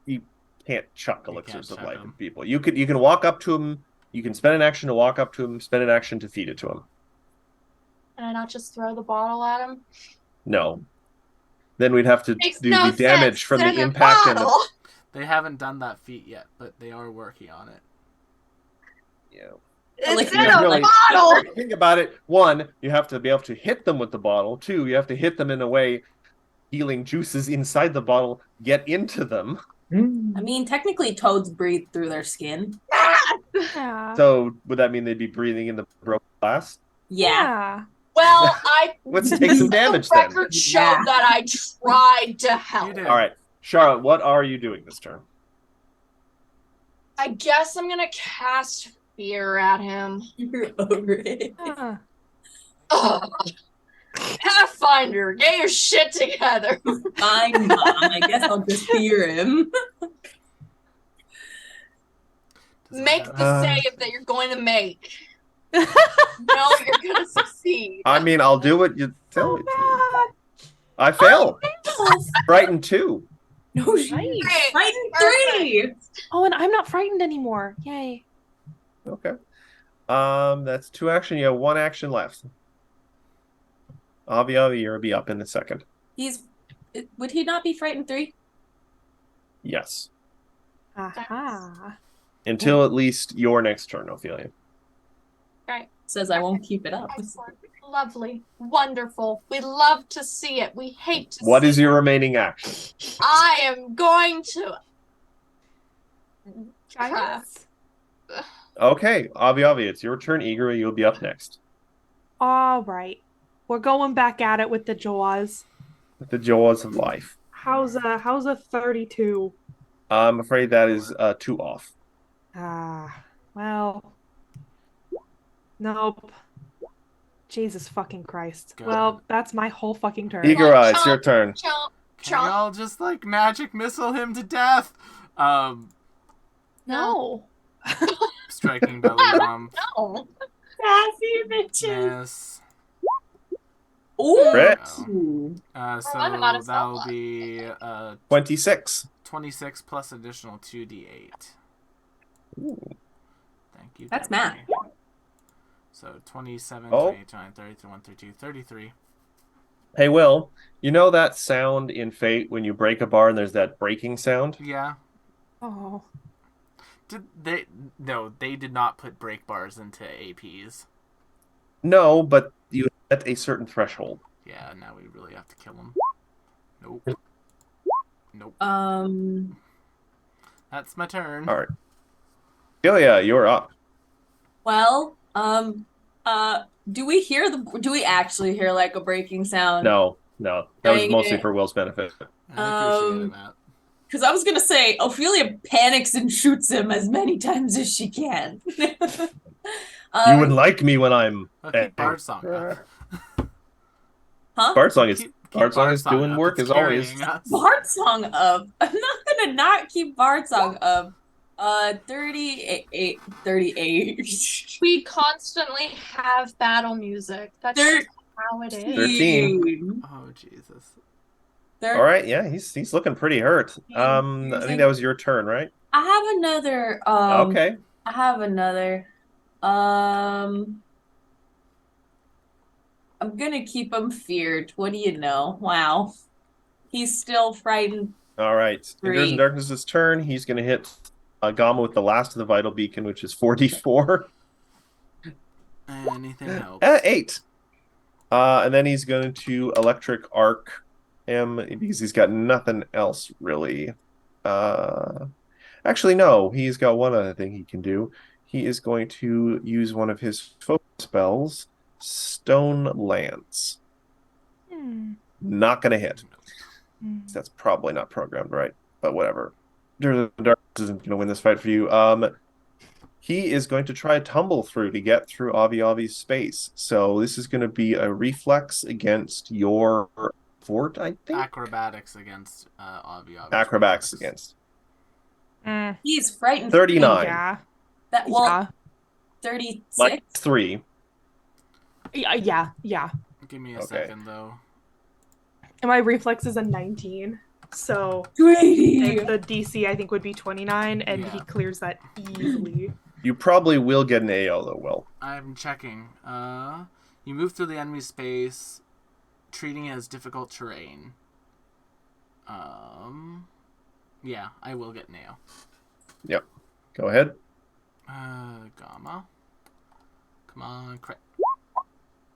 You can't chuck You elixirs can't of chuck life 'em. at people. You can walk up to him. You can spend an action to walk up to him. Spend an action to feed it to him. Can I not just throw the bottle at him? No. Then we'd have to Makes do no the damage sense. from There's the a impact and the bottle. They haven't done that feat yet, but they are working on it. yeah. lick It's in your a really- bottle. Think about it. One, you have to be able to hit them with the bottle. Two, you have to hit them in a way healing juices inside the bottle get into them. I mean, technically, toads breathe through their skin. Yeah. So would that mean they'd be breathing in the broken glass? Yeah. Well, I Let's take some damage the then. record showed Yeah. that I tried to help. You did. All right, Charlotte, what are you doing this turn? I guess I'm gonna cast fear at him. You're over it. Huh. Ugh. Pathfinder, get your shit together. Fine, Mom. I guess I'll just fear him. Doesn't Make matter. the save that you're going to make. No, you're gonna succeed. I mean, I'll do what you tell me to. Oh, I fail. Frightened 2. No shit. Nice. Frightened 3. Oh, and I'm not frightened anymore. Yay. Okay. That's 2 action. You have 1 action left. Avi, you'll be up in a second. Would he not be frightened 3? Yes. Aha. Until at least your next turn, Ophelia. Right. Says I won't keep it up. Excellent. Lovely. Wonderful. We love to see it. We hate to What see is your remaining action? it. I am going to Giants? Okay, Avi, it's your turn. Igor, you'll be up next. All right. We're going back at it with the jaws. The jaws of life. How's a 32? I'm afraid that is 2 off. Well. Nope. Jesus fucking Christ. God. Well, that's my whole fucking turn. Igor, it's your turn. chomp, Can chomp. y'all just like magic missile him to death? No. Striking belly bump. No. Sassy bitches. Miss. Ooh. Crit. So I'm out of that'll spell be 26. 26 plus additional 2d8. Ooh. Thank you. That's Debbie. math. So 27, Oh. 29, 30, 31, 32, 33. Hey, Will, you know that sound in Fate when you break a bar and there's that breaking sound? Yeah. Oh. Did they? No, they did not put break bars into APs. No, but you hit a certain threshold. Yeah, now we really have to kill him. Nope. Nope. That's my turn. All right. Ilya, you're up. Well, do we actually hear like a breaking sound? No. That was Dang mostly it. for Will's benefit. I appreciated that. Because I was gonna say Ophelia panics and shoots him as many times as she can. You wouldn't like me when I'm. I'll keep Bard Song up. Huh? Bard Song is Keep Bard Song is Bard doing up. work It's as always. carrying us. Bard Song up. I'm not gonna not keep Bard Song up. 38. We constantly have battle music. That's just how it is. 13. Oh Jesus. All right, yeah, he's looking pretty hurt. I think that was your turn, right? I have another. Okay. I have another. I'm gonna keep him feared. What do you know? Wow. He's still frightened. All right. Endures in Three. Darkness's turn. He's going to hit Gama with the last of the Vital Beacon, which is 44. Anything helps. 8. And then he's going to Electric Arc him because he's got nothing else really. Actually, no. He's got one other thing he can do. He is going to use one of his focus spells, Stone Lance. Not going to hit. That's probably not programmed right, but whatever. The Darkness isn't going to win this fight for you. He is going to try tumble through to get through Avi's space. So this is going to be a reflex against your fort, I think. Acrobatics against Avi. Acrobatics against. He's frightened. 39. Yeah. That well, Yeah. 36. Like 3. Yeah. Give me a Okay. second though. And my reflex is a 19. So Greedy. the DC I think would be 29, and he Yeah. clears that easily. You probably will get an AO though, Will. I'm checking. You move through the enemy space, treating it as difficult terrain. Yeah, I will get an AO. Yep. Go ahead. Gamma. Come on, crit.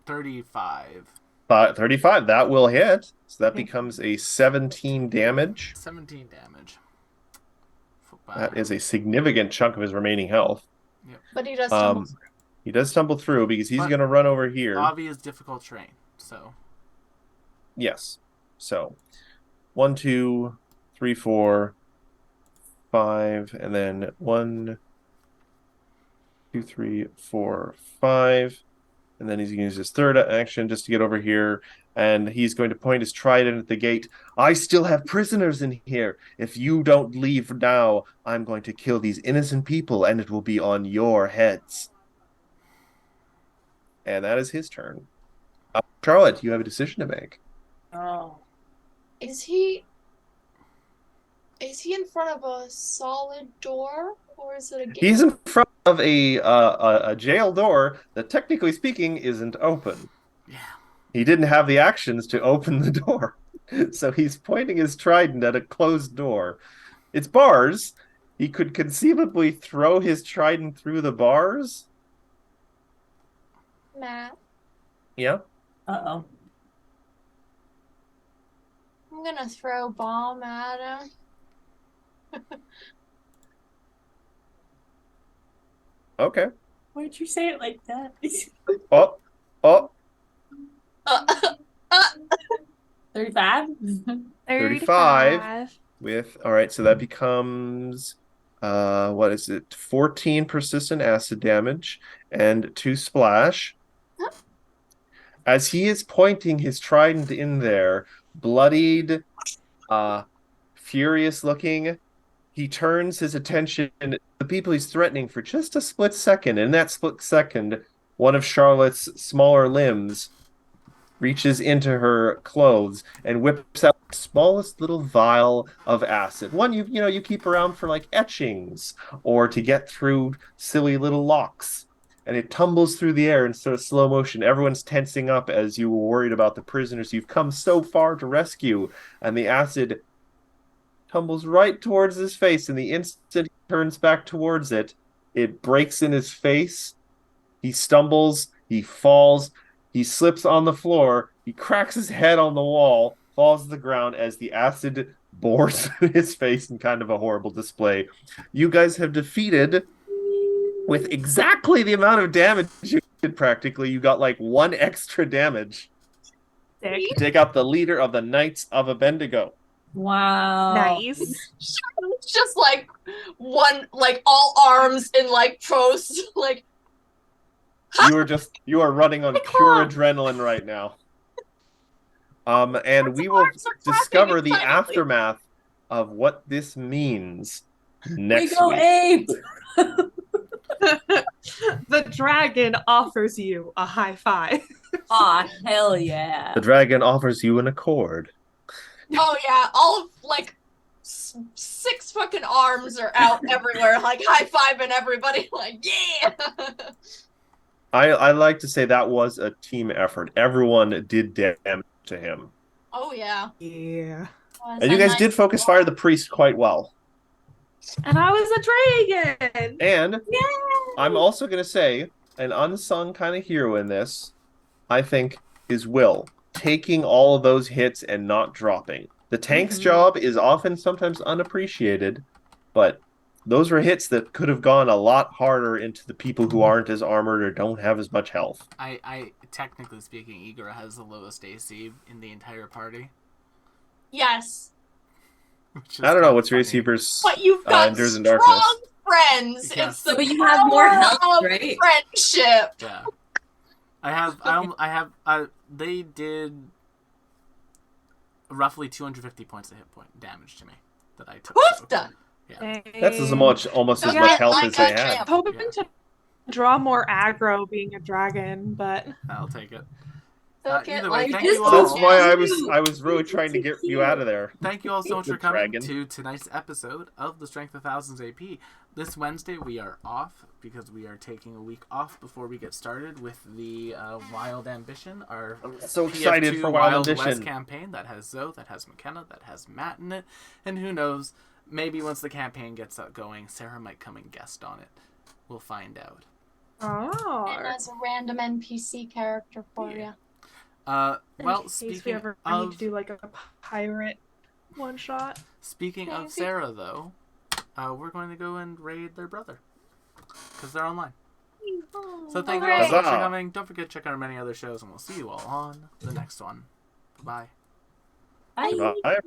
35. 35. That will hit. So that Okay. becomes a 17 damage. 17 damage. That is a significant chunk of his remaining health. But he does tumble Um, through. he does stumble through because he's But going to run over here. Avi is difficult terrain, so. Yes. So 1, 2, 3, 4, 5, and then 1, 2, 3, 4, 5. And then he's going to use his third action just to get over here. And he's going to point his trident at the gate. I still have prisoners in here. If you don't leave now, I'm going to kill these innocent people, and it will be on your heads. And that is his turn. Charlotte, you have a decision to make. Oh. Is he in front of a solid door, or is it a gate? He's in front of a jail door that, technically speaking, isn't open. Yeah. He didn't have the actions to open the door. So he's pointing his trident at a closed door. It's bars. He could conceivably throw his trident through the bars. Matt, Yeah. Uh-oh. I'm gonna throw a bomb at him. Okay. Why'd you say it like that? Oh. Oh. Uh, 35? 35. All right, so that becomes what is it? 14 persistent acid damage and 2 splash. As he is pointing his trident in there, bloodied, furious looking, he turns his attention to the people he's threatening for just a split second. In that split second, one of Charlotte's smaller limbs reaches into her clothes and whips out the smallest little vial of acid. One you keep around for like etchings or to get through silly little locks. And it tumbles through the air in sort of slow motion. Everyone's tensing up as you were worried about the prisoners you've come so far to rescue. And the acid tumbles right towards his face. And the instant he turns back towards it, it breaks in his face. He stumbles, he falls, he slips on the floor, he cracks his head on the wall, falls to the ground as the acid bores his face in kind of a horrible display. You guys have defeated, with exactly the amount of damage you did practically, you got like 1 extra damage Sick. to take out the leader of the Knights of Abendigo. Wow. Nice. It's just like one, like all arms in like pose, like You are running on pure adrenaline right now. And we will arms are flapping discover the excitedly. aftermath of what this means next We go week. ape! The dragon offers you a high five. Aw, hell yeah. The dragon offers you an accord. oh yeah, all of like 6 fucking arms are out everywhere, like high fiving everybody, like yeah. I like to say that was a team effort. Everyone did damage to him. Oh yeah. Yeah. And you guys did focus fire the priest quite well. And I was a dragon. And I'm also going to say an unsung kind of hero in this, I think, is Will. Taking all of those hits and not dropping. The tank's job is often sometimes unappreciated, but those were hits that could have gone a lot harder into the people who aren't as armored or don't have as much health. I technically speaking, Igor has the lowest AC in the entire party. Yes. Which is I don't know kinda what's your funny. receivers. But you've got Endures in strong Darkness. friends. Yes. It's the But you have more power health, of right? friendship. Yeah. They did roughly 250 points of hit point damage to me that I took. Hoofda. That's as much, almost as Yeah, much health like as they a had. champ. Hoping Yeah. to draw more aggro being a dragon, but I'll take it. Took it Either way, like thank this. you all. That's why I was really trying to get you out of there. Thank you all so much The for coming dragon. to tonight's episode of the Strength of Thousands AP. This Wednesday we are off because we are taking a week off before we get started with the Wild Ambition, our I'm so excited PF2 for Wild West Ambition. campaign that has Zoe, that has McKenna, that has Matt in it, and who knows, maybe once the campaign gets going, Sarah might come and guest on it. We'll find out. and Oh. as a random NPC character for Yeah. you. Well, In case we speaking ever need of to do like a pirate one shot. speaking of Maybe. Sarah, though, we're going to go and raid their brother because they're online. So thank you all so much for Huzzah. coming. Don't forget to check out our many other shows, and we'll see you all on the next one. Bye. Bye. Bye.